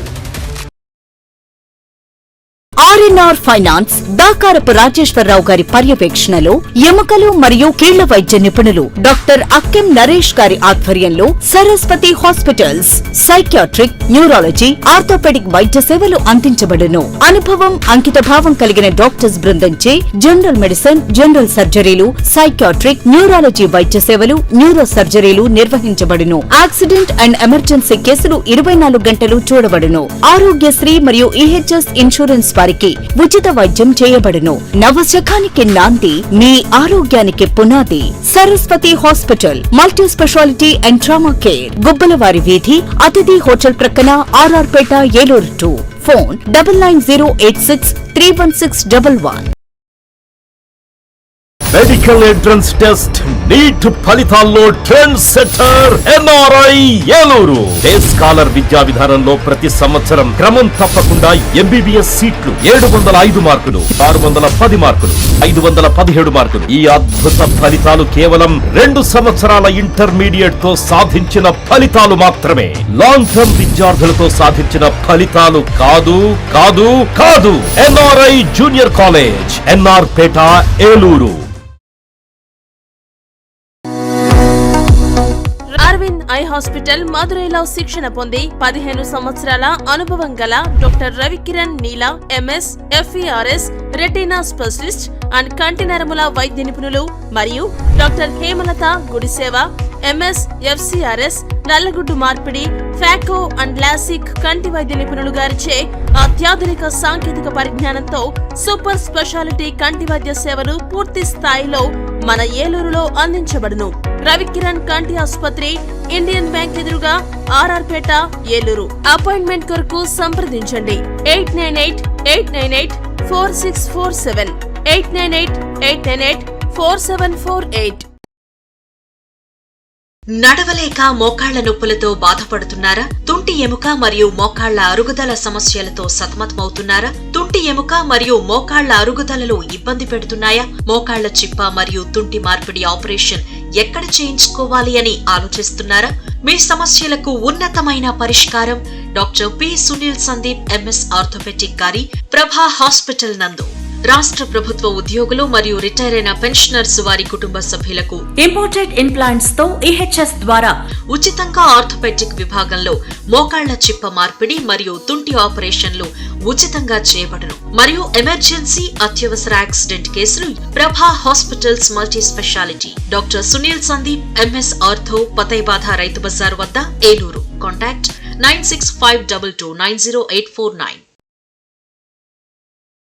S1: RNR finance Dakarapu Rajeswara Rao గారి పర్యవేక్షణలో ఎముకలు మరియు కీళ్ల వైద్య నిపుణులు డాక్టర్ అక్కెం నరేష్ గారి ఆధ్వర్యంలో Saraswati hospitals psychiatric, neurology, orthopaedic వైద్య సేవలు అందించబడును. అనుభవం, అంకిత భావం కలిగిన డాక్టర్స్ బృందంచే జనరల్ మెడిసిన్, జనరల్ సర్జరీలు, సైకియాట్రిక్, న్యూరాలజీ వైద్య సేవలు, న్యూరో సర్జరీలు నిర్వహించబడును. యాక్సిడెంట్ అండ్ ఎమర్జెన్సీ కేసులు 24 గంటలు చూడబడును. ఆరోగ్యశ్రీ మరియు ఈహెచ్ఎస్ ఇన్సూరెన్స్ వారికి ఉచిత వైద్యం చేయబడును. నవశకానికి నాంది, మీ ఆరోగ్యానికి పునాది. Saraswati hospital, multi speciality and trauma care, గుబ్బలవారి వీధి, అతిథి హోటల్ ప్రక్కన, RR Peta, Eluru 2. Phone 9908631611.
S3: Medical entrance test NEET ఫలితాల్లో trend setter NRI Eluru. Day scholar విద్యా విధానంలో ప్రతి సంవత్సరం క్రమం తప్పకుండా ఎంబీబీఎస్ సీట్లు 705 మార్కులు, 610 మార్కులు, 517 మార్కులు. ఈ అద్భుత ఫలితాలు కేవలం 2 సంవత్సరాల ఇంటర్మీడియట్ తో సాధించిన ఫలితాలు మాత్రమే. లాంగ్ టర్మ్ విద్యార్థులతో సాధించిన ఫలితాలు కాదు కాదు కాదు. NRI junior college, NR Peta, Eluru.
S12: Arvind eye hospital మదురైలో శిక్షణ పొంది 15 సంవత్సరాల అనుభవం గల doctor Ravikiran Neela MS, FERS, retina specialist and కంటి నరముల వైద్య నిపుణులు మరియు doctor Hemalatha Gudiseva MS, FCRS, నల్లగుడ్డు మార్పిడి, ఫ్యాకో అండ్ లాసిక్ కంటి వైద్య నిపుణులు గారిచే అత్యాధునిక సాంకేతిక పరిజ్ఞానంతో సూపర్ స్పెషాలిటీ కంటి వైద్య సేవలు పూర్తి స్థాయిలో మన ఏలూరులో అందించబడును. రవికిరణ్ కంటి ఆసుపత్రి, ఇండియన్ బ్యాంక్ ఎదురుగా, ఆర్ఆర్ పేట, ఏలూరు. అపాయింట్మెంట్ కొరకు సంప్రదించండి 8988984647, 8988984748.
S1: నడవలేక మోకాళ్ల నొప్పులతో బాధపడుతున్నారా? తుంటి ఎముక మరియు మోకాళ్ల అరుగుదల సమస్యలతో సతమతమవుతున్నారా? తుంటి ఎముక మరియు మోకాళ్ల అరుగుదలలో ఇబ్బంది పెడుతున్నాయా? మోకాళ్ల చిప్ప మరియు తుంటి మార్పిడి ఆపరేషన్ ఎక్కడ చేయించుకోవాలి అని ఆలోచిస్తున్నారా? మీ సమస్యలకు ఉన్నతమైన పరిష్కారం doctor P Sunil Sandeep MS orthopaedic గారి ప్రభా హాస్పిటల్ నందు. రాష్ట్ర ప్రభుత్వ ఉద్యోగులు మరియు రిటైర్ అయిన పెన్షనర్స్ వారి కుటుంబ సభ్యులకు ఇంపోర్టెడ్ ఇంప్లాంట్స్ తో EHS ద్వారా ఉచితంగా ఆర్థోపెడిక్ విభాగంలో మోకాళ్ల చిప్ప మార్పిడి మరియు తుంటి ఆపరేషన్లు ఉచితంగా చేయబడును. మరియు ఎమర్జెన్సీ, అత్యవసర యాక్సిడెంట్ కేసులు Prabha hospitals multi speciality doctor Sunil Sandeep MS ortho, పతైబాధ రైతు బజార్ వద్ద, ఏలూరు. కాంటాక్ట్ 9652290849.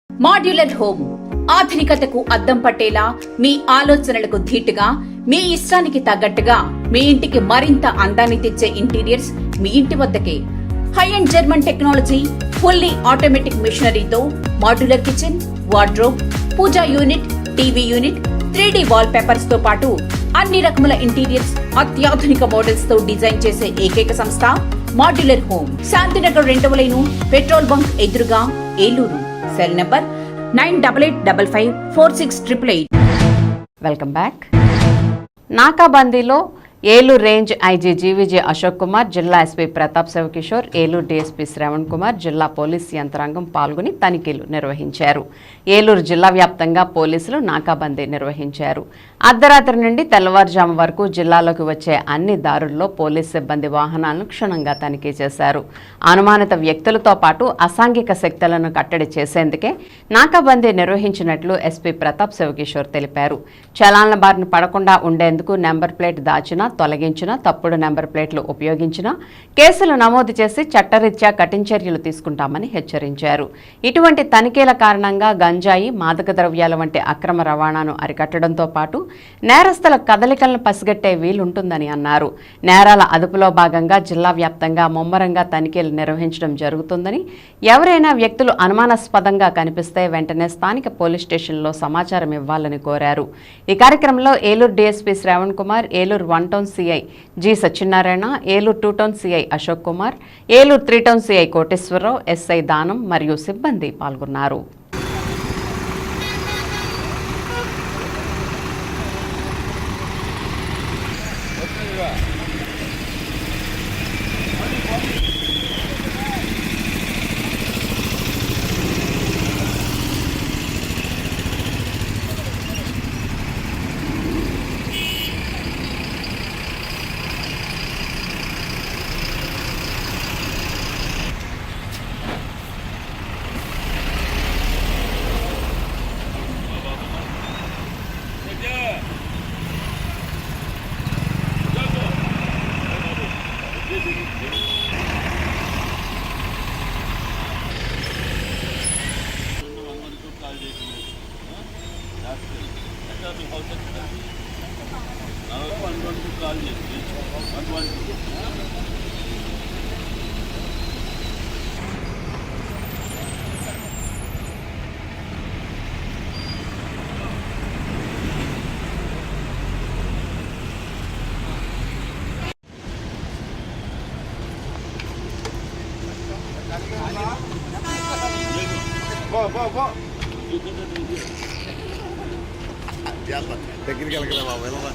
S13: మాడ్యులర్ హోమ్ ఆధునికతకు అద్దం పట్టేలా, మీ ఆలోచనలకు ధీటుగా, మీ ఇష్టానికి తగ్గట్టుగా మీ ఇంటికి మరింత అందాన్ని తెచ్చే ఇంటీరియర్స్ మీ ఇంటి వద్దకే. High end German technology, fully automatic మిషనరీతో modular kitchen, wardrobe, pooja unit, TV unit, 3D wall papers తో పాటు అన్ని రకముల ఇంటీరియర్స్ అత్యాధునిక మోడల్స్ తో డిజైన్ చేసే ఏకైక సంస్థ మాడ్యులర్ హోమ్. శాంతినగర్ 2వ లైను, పెట్రోల్ బంక్ ఎదురుగా, Eluru. Cell number 9855546888.
S4: Welcome back. నాకాబందీలో Eluru range IG GVG Ashok Kumar, జిల్లా ఎస్పీ ప్రతాప్ శివకిషోర్, ఏలూరు డీఎస్పీ శ్రవణ్ కుమార్, జిల్లా పోలీస్ యంత్రాంగం పాల్గొని తనిఖీలు నిర్వహించారు. ఏలూరు జిల్లా వ్యాప్తంగా పోలీసులు నాకాబందీ నిర్వహించారు. అర్ధరాత్రి నుండి తెల్లవారుజాము వరకు జిల్లాలోకి వచ్చే అన్ని దారుల్లో పోలీస్ సిబ్బంది వాహనాలను క్షుణ్ణంగా తనిఖీ చేశారు. అనుమానిత వ్యక్తులతో పాటు అసాంఘిక శక్తులను కట్టడి చేసేందుకే నాకాబందీ నిర్వహించినట్లు ఎస్పీ ప్రతాప్ శివకిషోర్ తెలిపారు. చలాన్ల బారిన పడకుండా ఉండేందుకు నెంబర్ ప్లేట్ దాచినా, తొలగించినా, తప్పుడు నెంబర్ ప్లేట్లు ఉపయోగించినా కేసులు నమోదు చేసి చట్టరీత్యా కఠిన చర్యలు తీసుకుంటామని హెచ్చరించారు. ఇటువంటి తనిఖీల కారణంగా గంజాయి, మాదక ద్రవ్యాల వంటి అక్రమ రవాణాను అరికట్టడంతో పాటు నేరస్తుల కదలికలను పసిగట్టే వీలుంటుందని అన్నారు. నేరాల అదుపులో భాగంగా జిల్లా వ్యాప్తంగా ముమ్మరంగా తనిఖీలు నిర్వహించడం జరుగుతుందని, ఎవరైనా వ్యక్తులు అనుమానాస్పదంగా కనిపిస్తే వెంటనే స్థానిక పోలీస్ స్టేషన్లో సమాచారం ఇవ్వాలని కోరారు. ఈ కార్యక్రమంలో Eluru DSP Shravan Kumar, Eluru 1 town CI G Satyanarayana, Eluru 2 town CI Ashok Kumar, Eluru 3 town CI Koteswararao, SI Danam మరియు సిబ్బంది పాల్గొన్నారు.
S5: దగ్గరికి వెళ్ళగలే బాబు వెళ్ళదా.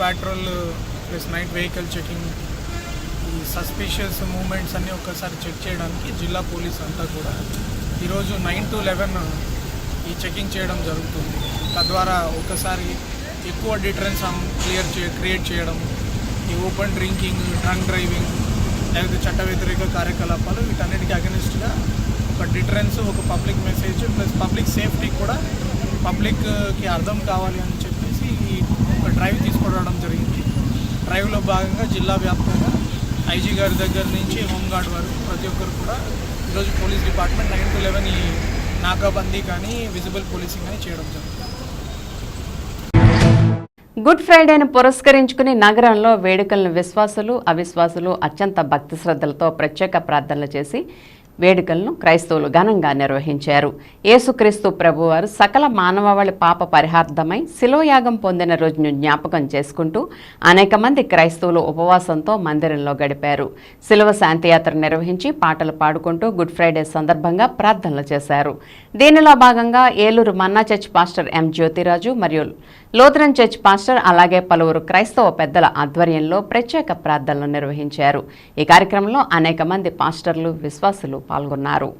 S14: Patrol plus night vehicle checking, ఈ సస్పిషియస్ మూమెంట్స్ అన్నీ ఒక్కసారి చెక్ చేయడానికి జిల్లా పోలీస్ అంతా కూడా ఈరోజు 9 to 11 ఈ చెకింగ్ చేయడం జరుగుతుంది. తద్వారా ఒకసారి ఎక్కువ డిటరెన్స్ క్రియేట్ చేయడం, ఈ ఓపెన్ డ్రింకింగ్, డ్రంక్ డ్రైవింగ్, లేకపోతే చట్ట వ్యతిరేక కార్యకలాపాలు వీటన్నిటికీ అగెనిస్ట్గా ఒక డిటరెన్స్, ఒక public message plus public safety కూడా పబ్లిక్కి అర్థం కావాలి అని చెప్పేసి ఒక డ్రైవ్ తీసుకురావడం జరిగింది. డ్రైవ్లో భాగంగా జిల్లా వ్యాప్తంగా ఐజీ గారి దగ్గర నుంచి హోంగార్డ్ వరకు ప్రతి ఒక్కరు కూడా ఈరోజు పోలీస్ డిపార్ట్మెంట్ 9 to 11 ఈ నాకాబందీ కానీ విజిబుల్ పోలీసింగ్ కానీ చేయడం జరుగుతుంది.
S4: గుడ్ ఫ్రైడేను పురస్కరించుకుని నగరంలో వేడుకలను విశ్వాసులు, అవిశ్వాసులు అత్యంత భక్తి శ్రద్ధలతో ప్రత్యేక ప్రార్థనలు చేసి వేడుకలను క్రైస్తవులు ఘనంగా నిర్వహించారు. యేసుక్రీస్తు ప్రభువారు సకల మానవాళి పాప పరిహార్థమై శిలోయాగం పొందిన రోజును జ్ఞాపకం చేసుకుంటూ అనేక మంది క్రైస్తవులు ఉపవాసంతో మందిరంలో గడిపారు. శిలువ శాంతియాత్ర నిర్వహించి పాటలు పాడుకుంటూ గుడ్ ఫ్రైడే సందర్భంగా ప్రార్థనలు చేశారు. దీనిలో భాగంగా ఏలూరు మన్నా చర్చ్ పాస్టర్ ఎం జ్యోతిరాజు మరియు లూథరన్ చర్చ్ పాస్టర్ అలాగే పలువురు క్రైస్తవ పెద్దల ఆధ్వర్యంలో ప్రత్యేక ప్రార్థనలు నిర్వహించారు. ఈ కార్యక్రమంలో అనేక మంది పాస్టర్లు, విశ్వాసులు పాల్గొన్నారు.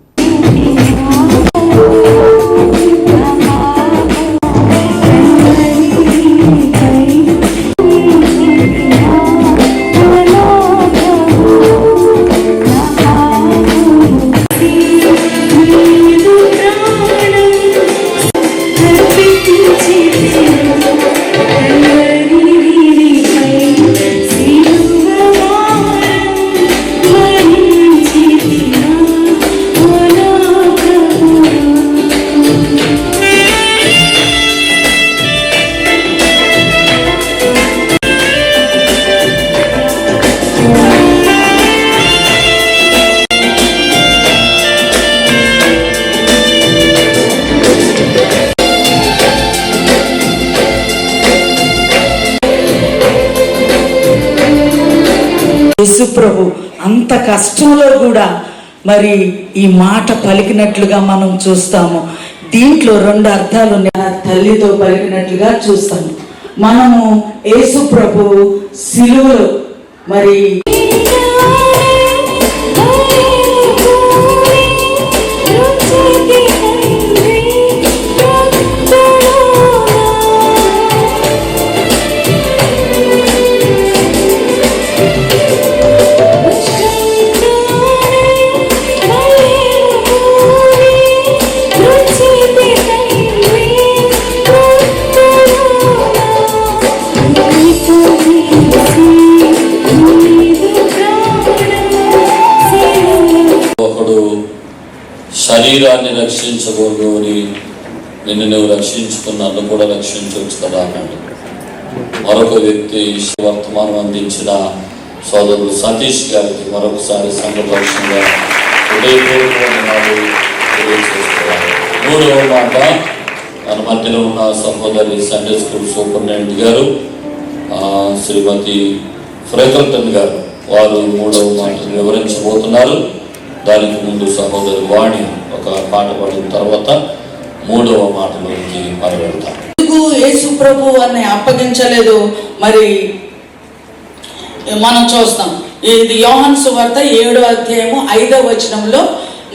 S15: యేసు ప్రభు అంత కష్టంలో కూడా మరి ఈ మాట పలికినట్లుగా మనం చూస్తాము. దీంట్లో 2 అర్థాలు ఉన్నాయి. తల్లితో పలికినట్లుగా చూస్తాము. మనము యేసు ప్రభువు సిలువలో మరి
S16: శరీరాన్ని రక్షించకూడదు అని నిన్ను నువ్వు రక్షించుకున్న నన్ను కూడా రక్షించవచ్చు కదా అన్నాడు. మరొక వ్యక్తి వర్తమానం అందించిన సోదరుడు సతీష్ గారికి మరొకసారి సంఘపక్షంగా తెలియజేస్తున్నారు. 3వ మాట మన మధ్యలో ఉన్న సహోదరి సండే స్కూల్ సూపరింటెండెంట్ గారు శ్రీమతి ఫ్రేకల్టన్ గారు వారు 3వ మాటను వివరించబోతున్నారు. దానికి ముందు సహోదరి వాణి ఒక పాట పాడిన తర్వాత 3వ మాటలోకి మొదలుపెడతాం.
S15: యేసు ప్రభు అని అప్పగించలేదు మరి మనం చూస్తాం. ఇది యోహాను సువార్త 7వ అధ్యాయము 5వ వచనంలో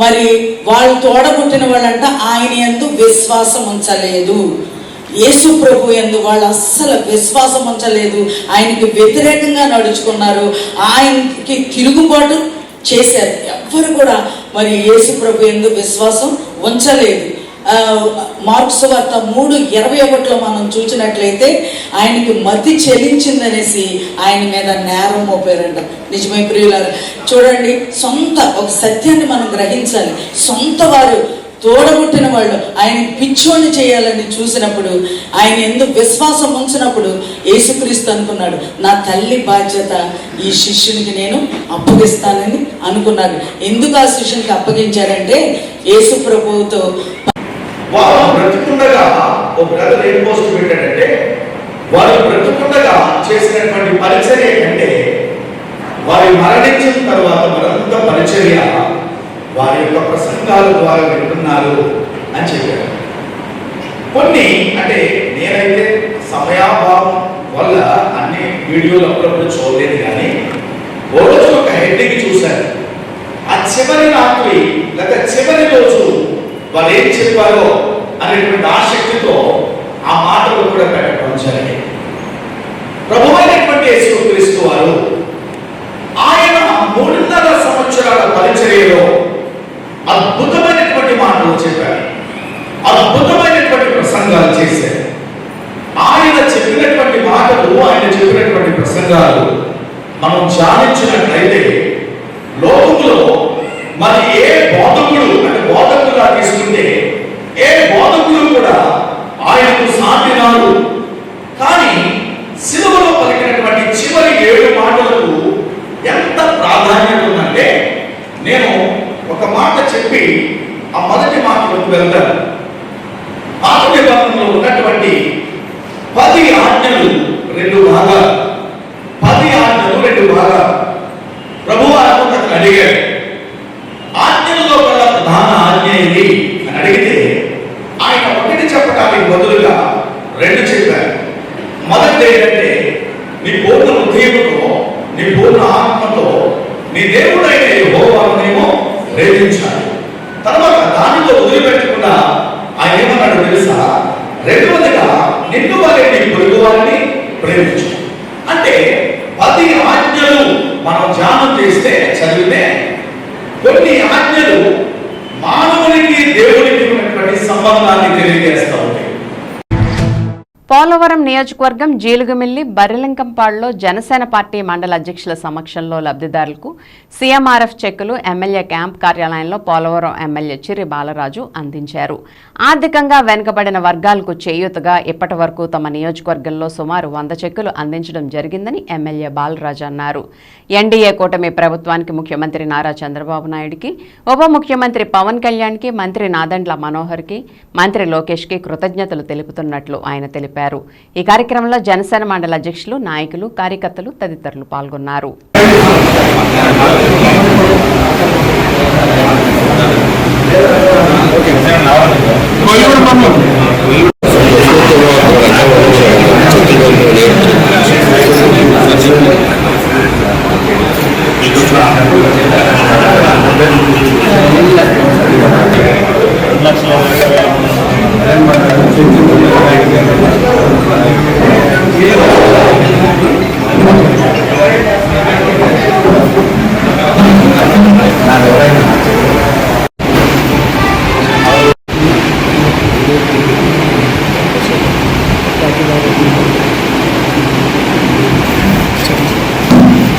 S15: మరి వాళ్ళు తోడబుట్టిన వాళ్ళంట ఆయన యందు విశ్వాసం ఉంచలేదు. యేసు ప్రభు యందు వాళ్ళు అస్సలు విశ్వాసం ఉంచలేదు. ఆయనకి వ్యతిరేకంగా నడుచుకున్నారు. ఆయనకి తిరుగుబాటు చేశారు. ఎవ్వరు కూడా మరి యేసు ప్రభు యందు విశ్వాసం ఉంచలేదు. మార్కు సువార్త 3:21 మనం చూసినట్లయితే ఆయనకి మతి చెలించిందనేసి ఆయన మీద నేరం మోపారంట. నిజమే ప్రియులారా, చూడండి, ఒక సత్యాన్ని మనం గ్రహించాలి. సొంత వారు తోడబుట్టిన వాళ్ళు ఆయన పిచ్చోని చేయాలని చూసినప్పుడు, ఆయన ఎందుకు విశ్వాసం ఉంచినప్పుడు యేసుక్రీస్తు అనుకున్నాడు, నా తల్లి బాధ్యత ఈ శిష్యునికి నేను అప్పగిస్తానని అనుకున్నాడు. ఎందుకు ఆ శిష్యునికి అప్పగించారంటే యేసు ప్రభువుతో
S5: వారు బ్రతుకుండగా ఒక బ్రదర్ ఏం పోస్ట్ పెట్టాడంటే, వారు బ్రతుకుండగా చేసినటువంటి పరిచర్య కంటే వారి మరణించిన తర్వాత మరంత పరిచర్య వారి యొక్క ప్రసంగాల ద్వారా వింటున్నారు అని చెప్పారు. కొన్ని అంటే నేనైతే సమయాభావం వల్ల అన్ని వీడియోలు అప్పుడప్పుడు చూడలేదు, కానీ ఓ రోజు ఒక హెడ్డింగ్ చూశాను. ఆ చివరి రాత్రి లేదా చివరి రోజు వాళ్ళు ఏం చెప్పారో అనేటువంటి ఆసక్తితో ఆ మాటలు కూడా పెట్టడం జరిగింది. ప్రభువైనటువంటి యేసుక్రీస్తు వారు ఆయన 3.5 సంవత్సరాల పరిచర్యలో అద్భుతమైనటువంటి మాటలు చెప్పారు, అద్భుతమైనటువంటి ప్రసంగాలు చేశారు. ఆయన చెప్పినటువంటి మాటలు, ఆయన చెప్పినటువంటి ప్రసంగాలు మనం ధ్యానించినట్లయితే లోకంలో మరి ఏ బోధకుడు అంటే బోధకులుగా తీసుకుంటే ఏ బోధకుడు కూడా ఆయనకు సాటి రాడు. కానీ సిలువలో పలికినటువంటి చివరి 7 మాటలకు ఎంత ప్రాధాన్యత ఉందంటే, నేను ఒక మాట చెప్పి ఆ మొదటి మాటలకు వెళ్తాను. పాత నిబంధనలో ఉన్నటువంటి 10 ఆజ్ఞలు 2 భాగాలు, 10 ఆజ్ఞలు 2 భాగాలు. ప్రభువు అతను అడిగాడు, ఆజ్ఞలలో కల్లా ప్రధాన ఆజ్ఞ ఇది అని అడిగితే ఆయన ఒకటి చెప్పడానికి బదులుగా 2 చెప్పారు. మొదటి ఏంటంటే, నీ పూర్ణ హృదయముతో, నీ పూర్ణ ఆత్మతో నీ దేవుడైన యెహోవానేమో ప్రేమించాలి. తర్వాత దానితో వదిలిపెట్టకుండా ఆయన ఏమన్నాడు తెలుసా, 2వదిగా నిన్ను వలె నీ పొరుగు వారిని ప్రేమించు. అంటే 10 ఆజ్ఞలు మనం ధ్యానం చేస్తే చదివితే కొన్ని ఆజ్ఞలు మానవునికి దేవునికి ఉన్నటువంటి సంబంధాన్ని తెలియజేస్తూ ఉంటాయి.
S4: పోలవరం నియోజకవర్గం జీలుగుమిల్లి బర్రెలింకంపాడులో జనసేన పార్టీ మండల అధ్యక్షుల సమక్షంలో లబ్ధిదారులకు సీఎంఆర్ఎఫ్ చెక్కులు ఎమ్మెల్యే క్యాంప్ కార్యాలయంలో పోలవరం ఎమ్మెల్యే చిర్రి బాలరాజు అందించారు. ఆర్థికంగా వెనుకబడిన వర్గాలకు చేయూతగా ఇప్పటి వరకు తమ నియోజకవర్గంలో సుమారు 100 చెక్కులు అందించడం జరిగిందని ఎమ్మెల్యే బాలరాజు అన్నారు. ఎన్డీఏ కూటమి ప్రభుత్వానికి ముఖ్యమంత్రి నారా చంద్రబాబు నాయుడికి, ఉప ముఖ్యమంత్రి పవన్ కళ్యాణ్కి, మంత్రి నాదెండ్ల మనోహర్కి, మంత్రి లోకేష్కి కృతజ్ఞతలు తెలుపుతున్నట్లు ఆయన తెలిపారు. ఈ కార్యక్రమంలో జనసేన మండల అధ్యక్షులు, నాయకులు, కార్యకర్తలు తదితరులు పాల్గొన్నారు.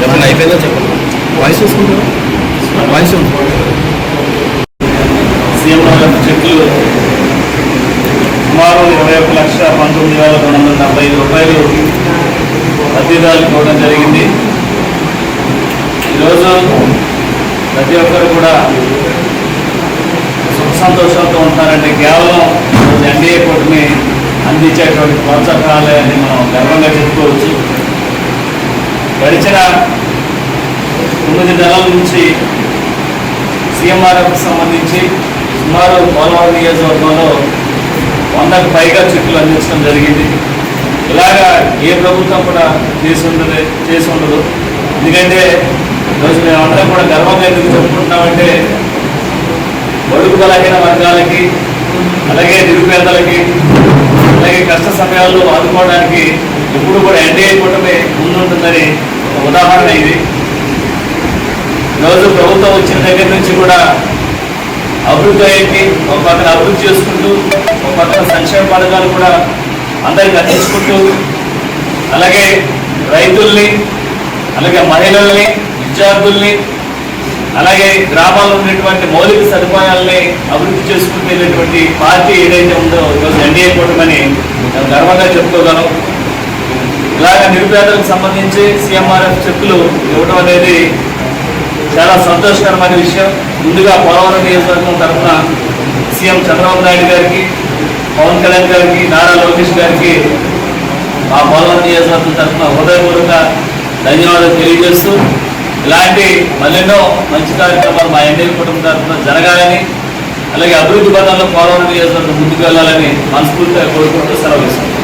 S5: చెప్పండి, అయిపోయిందో చెప్పండి. వాయిస్ చూసుకుంటారు, వాయిస్
S9: సీఎంఆర్ఎఫ్ చెక్కులు సుమారు 21,19,245 రూపాయలు లబ్ధిదారులకు ఇవ్వడం జరిగింది. ఈరోజు ప్రతి ఒక్కరు కూడా సుఖ సంతోషాలతో ఉంటారంటే కేవలం ఎన్డీఏ కూటమి అందించేటువంటి ప్రోత్సాహాలే అని మనం గర్వంగా చెప్పుకోవచ్చు. గడిచిన 9 నెలల నుంచి సీఎంఆర్ఎఫ్కి సంబంధించి సుమారు పోలవరం నియోజకవర్గంలో 100కు పైగా చెక్కులు అందించడం జరిగింది. ఇలాగా ఏ ప్రభుత్వం కూడా చేసి ఉండదు. ఎందుకంటే ఈరోజు మేమందరం కూడా గర్వంగా ఎందుకు చెప్పుకుంటున్నామంటే బడుగు బలహీన వర్గాలకి, అలాగే నిరుపేదలకి, అలాగే కష్ట సమయాల్లో ఆదుకోవడానికి ఎప్పుడు కూడా ఎన్డీఏ కూటమి ముందుంటుందని ఒక ఉదాహరణ ఇది. ఈరోజు ప్రభుత్వం వచ్చిన దగ్గర నుంచి కూడా అభివృద్ధి అయ్యింది. ఒక పక్కన అభివృద్ధి చేసుకుంటూ, ఒక పక్కన సంక్షేమ పథకాలు కూడా అందరికి అందించుకుంటూ, అలాగే రైతుల్ని, అలాగే మహిళల్ని, విద్యార్థుల్ని, అలాగే గ్రామాల్లో ఉన్నటువంటి మౌలిక సదుపాయాలని అభివృద్ధి చేసుకుంటూ వెళ్ళేటువంటి పార్టీ ఏదైతే ఉందో ఈరోజు ఎన్డీఏ కూటమని నేను గర్వంగా చెప్పుకోగలం. ఇలాగ నిరుపేదలకు సంబంధించి సీఎంఆర్ఎఫ్ చెక్కులు ఇవ్వడం అనేది చాలా సంతోషకరమైన విషయం. ముందుగా పోలవరం నియోజకవర్గం తరఫున సీఎం చంద్రబాబు నాయుడు గారికి, పవన్ కళ్యాణ్ గారికి, నారా లోకేష్ గారికి మా పోలవరం నియోజకవర్గం తరఫున హృదయపూర్వకంగా ధన్యవాదాలు తెలియజేస్తూ, ఇలాంటి మరెన్నో మంచి కార్యక్రమాలు మా ఎన్డీఏ కుటుంబం తరఫున జరగాలని, అలాగే అభివృద్ధి పథంలో పోలవరం నియోజకవర్గం ముందుకు వెళ్ళాలని మనస్ఫూర్తిగా కోరుకుంటూ సెలవు ఇస్తున్నాను.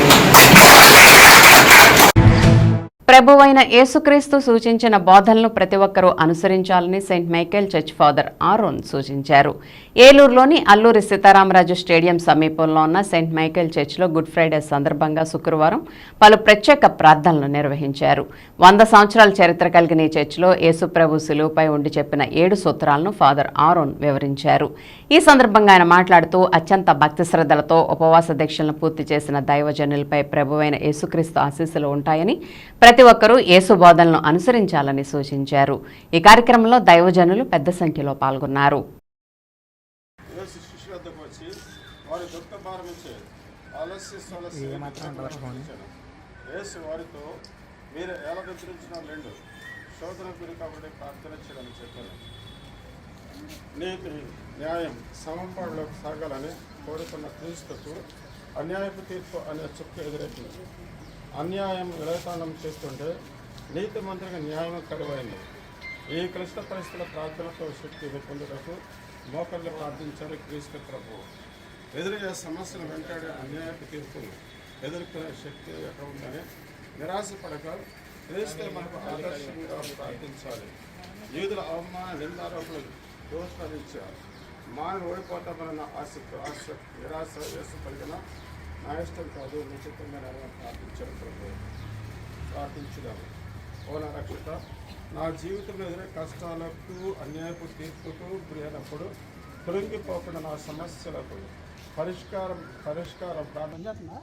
S4: ప్రభువైన యేసుక్రీస్తు సూచించిన బోధనలను ప్రతి ఒక్కరూ అనుసరించాలని Saint Michael church father Aaron సూచించారు. ఏలూరులోని అల్లూరి సీతారామరాజు స్టేడియం సమీపంలో ఉన్న సెయింట్ మైకేల్ చర్చ్లో గుడ్ ఫ్రైడే సందర్భంగా శుక్రవారం పలు ప్రత్యేక ప్రార్థనలు నిర్వహించారు. 100 సంవత్సరాల చరిత్ర కలిగిన ఈ చర్చ్లో యేసుప్రభు శిలువపై ఉండి చెప్పిన 7 సూత్రాలను ఫాదర్ ఆరోన్ వివరించారు. ఈ సందర్భంగా ఆయన మాట్లాడుతూ అత్యంత భక్తి శ్రద్ధలతో ఉపవాస దీక్షలను పూర్తి చేసిన దైవజనులపై ప్రభువైన యేసుక్రీస్తు ఆశీస్సులు ఉంటాయని, ప్రతి ఒక్కరూ యేసు బోధనలను అనుసరించాలని సూచించారు. ఈ కార్యక్రమంలో దైవజనులు పెద్ద సంఖ్యలో పాల్గొన్నారు.
S5: మీరు ఎలా నిద్రించినారులేండు, శోధన గురి కాబట్టి ప్రార్థన చేయడం చెప్పారు. నీతి న్యాయం సమపాడులోకి సాగాలని కోరుకున్న క్రీస్తుకు అన్యాయపు తీర్పు అనే చుక్క ఎదురెట్టింది. అన్యాయం విలయతాండం చేస్తుంటే నీతి మంత్రిగా న్యాయం కరువైంది. ఈ క్లిష్ట పరిస్థితుల ప్రార్థనతో శక్తి పొందుటకు మోకళ్ళు ప్రార్థించారు క్రీస్తు ప్రభు. ఎదురయ్యే సమస్యలు వెంటాడే అన్యాయపు తీర్పును ఎదుర్కొనే శక్తి ఎక్కడ ఉందని నిరాశపడక క్రీస్తు మనకు ఆదర్శంగా ప్రార్థించాలి. యూదుల అవమాన నిందారోపణలు దోషాలించారు. మానవ ఓడిపోతామన్న ఆశ నిరాశ వేసు కలిగిన నా ఇష్టం కాదు, నిశ్చితంగా ప్రార్థించారు ప్రభు. ప్రార్థించుదాము. ఓ నా రక్షక, నా జీవితంలో ఎదురే కష్టాలకు అన్యాయపు తీర్పుకు గురైనప్పుడు కృంగిపోకుండా నా సమస్యలకు పరిష్కారం ప్రార్థన చేస్తున్నా.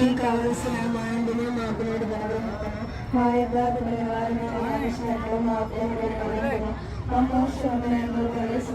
S17: అందరికీ కావలసిన మా ఇంటిని మా పిల్లలు బలవంతము మా యథార్థుల వారిని ఆలోచించినట్లు మా పిల్లలు బలవంతము మా మోక్షంలో కలిసి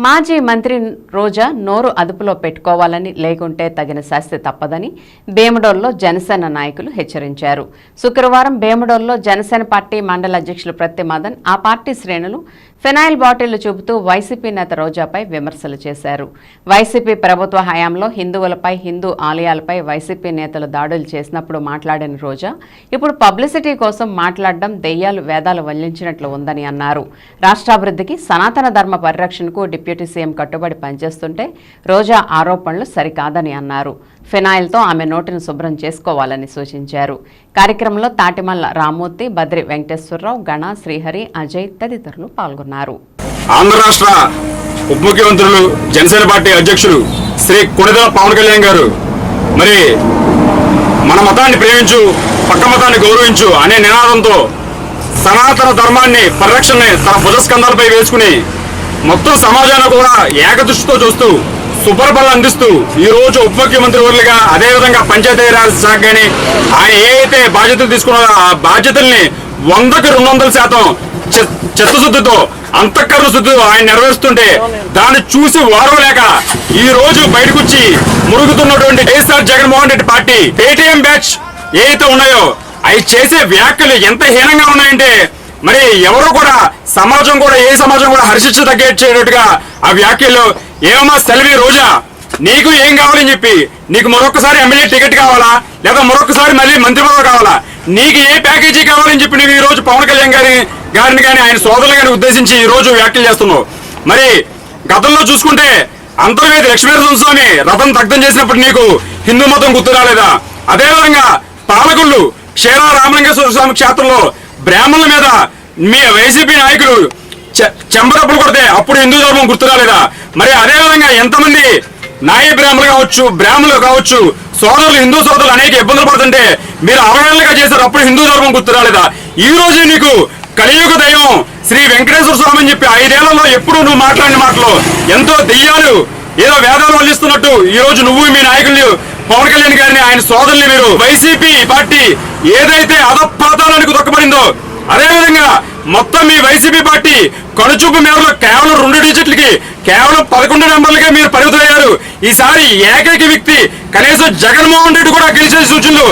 S4: మాజీ మంత్రి రోజా నోరు అదుపులో పెట్టుకోవాలని, లేకుంటే తగిన శాస్తి తప్పదని భీమడోల్లో జనసేన నాయకులు హెచ్చరించారు. శుక్రవారం భీమడోల్లో జనసేన పార్టీ మండల అధ్యక్షులు ప్రత్తి మదన్ ఆ పార్టీ శ్రేణులు ఫినాయిల్ బాటిళ్లు చూపుతూ వైసీపీ నేత రోజాపై విమర్శలు చేశారు. వైసీపీ ప్రభుత్వ హయాంలో హిందువులపై, హిందూ ఆలయాలపై వైసీపీ నేతలు దాడులు చేసినప్పుడు మాట్లాడిన రోజా ఇప్పుడు పబ్లిసిటీ కోసం మాట్లాడడం దెయ్యాలు వేదాలు వల్లించినట్లు ఉందని అన్నారు. రాష్ట్రాభివృద్ధికి, సనాతన ధర్మ పరిరక్షణకు డిప్యూటీ సీఎం కట్టుబడి పనిచేస్తుంటే రోజా ఆరోపణలు సరికాదని అన్నారు. ఫినాయిల్తో ఆమె నోటిని శుభ్రం చేసుకోవాలని సూచించారు. కార్యక్రమంలో తాటిమల్ల రామ్మూర్తి, బద్రి వెంకటేశ్వరరావు, గణ, శ్రీహరి, అజయ్ తదితరులు పాల్గొన్నారు.
S18: ఆంధ్ర రాష్ట్ర ఉప ముఖ్యమంత్రులు, జనసేన పార్టీ అధ్యక్షులు శ్రీ కొణిదెల పవన్ కళ్యాణ్ గారు మరి మన మతాన్ని ప్రేమించు, పక్క మతాన్ని గౌరవించు అనే నినాదంతో సనాతన ధర్మాన్ని, పరిరక్షణని తన భుజస్కంధాలపై వేసుకుని మొత్తం సమాజాన్ని కూడా ఏకదృష్టితో చూస్తూ సుపరిపాలన అందిస్తూ ఈ రోజు ఉప ముఖ్యమంత్రి వర్లుగా, అదేవిధంగా పంచాయతీరాజ్ శాఖ కానీ ఆయన ఏ అయితే బాధ్యతలు తీసుకున్నారో ఆ బాధ్యతల్ని 100కి 200% చిత్తశుద్ధితో, అంతఃకరణ శుద్ధితో ఆయన నెరవేరుస్తుంటే దాన్ని చూసి వారవలేక ఈ రోజు బయటకు వచ్చి మురుగుతున్నటువంటి YSR Jaganmohan Reddy party Paytm batch ఏవైతే ఉన్నాయో అవి చేసే వ్యాఖ్యలు ఎంత హీనంగా ఉన్నాయంటే మరి ఎవరు కూడా సమాజం కూడా, ఏ సమాజం కూడా హర్షించదగ్గేటట్టుగా ఆ వ్యాఖ్యలు. ఏమమ్మా సెల్వి రోజా, నీకు ఏం కావాలని చెప్పి, నీకు మరొకసారి ఎమ్మెల్యే టికెట్ కావాలా, లేదా మరొకసారి మళ్ళీ మంత్రి పదవి కావాలా, నీకు ఏ ప్యాకేజీ కావాలని చెప్పి నువ్వు ఈ రోజు పవన్ కళ్యాణ్ గారిని కానీ ఆయన సోదరులు కానీ ఉద్దేశించి ఈ రోజు వ్యాఖ్యలు చేస్తున్నావు. మరి గతంలో చూసుకుంటే అంతర్వేది లక్ష్మీనరసింహ స్వామి రథం దగ్ధం చేసినప్పుడు నీకు హిందూ మతం గుర్తు రాలేదా? అదేవిధంగా పాలకొల్లు క్షీర రామలింగేశ్వర స్వామి క్షేత్రంలో బ్రాహ్మణుల మీద మీ వైసీపీ నాయకులు చెంబరప్పులు కొడితే అప్పుడు హిందూ ధర్మం గుర్తు రాలేదా? మరి అదేవిధంగా ఎంతమంది నాయ బ్రాహ్మణులు కావచ్చు సోదరులు, హిందూ సోదరులు అనేక ఇబ్బందులు పడుతుంటే మీరు అవహేళనగా చేశారు, అప్పుడు హిందూ ధర్మం గుర్తు రాలేదా? ఈ రోజు నీకు కలియుగ దైవం శ్రీ వెంకటేశ్వర స్వామి అని చెప్పి 5 ఏళ్లలో ఎప్పుడు నువ్వు మాట్లాడిన మాటలు ఎంతో దెయ్యాలు ఏదో వేదాలు వల్లిస్తున్నట్టు ఈ రోజు నువ్వు మీ నాయకులు పవన్ కళ్యాణ్ గారిని, ఆయన సోదరుల్ని మీరు వైసీపీ పార్టీ ఏదైతే అధపాతాలకు దొక్కబడిందో, అదేవిధంగా మొత్తం మీ వైసీపీ పార్టీ కనుచూపు మేరలో కేవలం 2 డిజిట్లకి, కేవలం 11 నెంబర్లకే మీరు పరిమితమయ్యారు. ఈసారి ఏకైక వ్యక్తి కనీసం జగన్మోహన్ రెడ్డి కూడా గెలిచే సూచనలు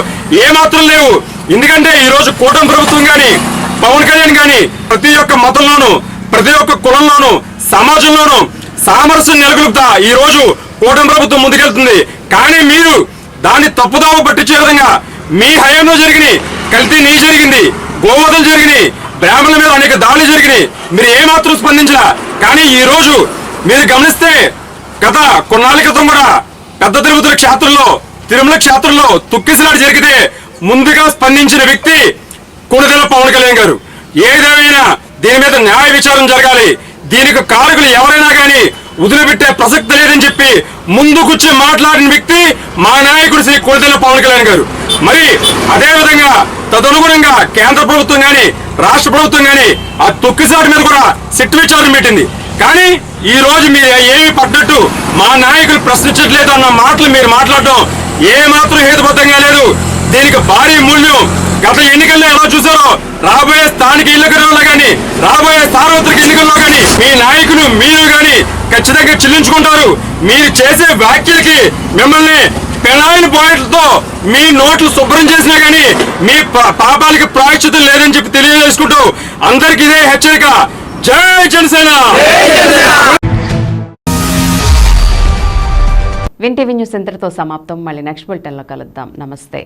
S18: ఏమాత్రం లేవు. ఎందుకంటే ఈ రోజు కూటమి ప్రభుత్వం కానీ, పవన్ కళ్యాణ్ కానీ ప్రతి ఒక్క మతంలోనూ, ప్రతి ఒక్క కులంలోనూ, సమాజంలోనూ సామరస్యం నెలకొల్పుతా ఈ రోజు కూటమి ప్రభుత్వం ముందుకెళ్తుంది. కానీ మీరు దాన్ని తప్పుదావ పట్టించే విధంగా మీ హయాంలో జరిగినాయి, కల్తీ నీ జరిగింది, గోవధలు జరిగినాయి, బ్రాహ్మణుల మీద అనేక దాడులు జరిగినాయి, మీరు ఏమాత్రం స్పందించరా. కానీ ఈ రోజు మీరు గమనిస్తే గత కొన్నాళ్ళ క్రితం కూడా పెద్ద తిరుమల క్షేత్రంలో తుక్కిసలాట జరిగితే ముందుగా స్పందించిన వ్యక్తి కొణిదెల పవన్ కళ్యాణ్ గారు. ఏదేమైనా దీని మీద న్యాయ విచారణ జరగాలి, దీనికి కారకులు ఎవరైనా కానీ వదిలిపెట్టే ప్రసక్తి లేదని చెప్పి ముందుకొచ్చి మాట్లాడిన వ్యక్తి మా నాయకుడు శ్రీ కొణిదెల పవన్ కళ్యాణ్ గారు. మరి అదేవిధంగా తదనుగుణంగా కేంద్ర ప్రభుత్వం కానీ, రాష్ట్ర ప్రభుత్వం కానీ ఆ తొక్కిసాటి మీద కూడా సిట్ విచారణ పెట్టింది. కానీ ఈ రోజు మీరు ఏమి పడ్డట్టు మా నాయకులు ప్రశ్నించట్లేదు అన్న మాటలు మీరు మాట్లాడటం ఏమాత్రం హేతుబద్ధంగా లేదు. దీనికి భారీ మూల్యం గత ఎన్నికల్లో ఎలా చూసారో రాబోయే స్థానిక ఎన్నికల్లో కానీ, రాబోయే సార్వత్రిక ఎన్నికల్లో కానీ మీ నాయకులు మీరు కానీ ఖచ్చితంగా చెల్లించుకుంటారు. మీరు చేసే వ్యాఖ్యలకి మిమ్మల్ని పెనాయిల్ పాయింట్లతో మీ నోట్లు శుభ్రం చేసినా కానీ మీ పాపాలకి ప్రాయశ్చితం లేదని చెప్పి తెలియజేసుకుంటూ అందరికి ఇదే హెచ్చరిక. జై జనసేన.
S4: వింటీవీ న్యూస్ ఇంతటితో సమాప్తం. మళ్ళీ నెక్స్ట్ బులెటిన్లో కలుద్దాం. నమస్తే.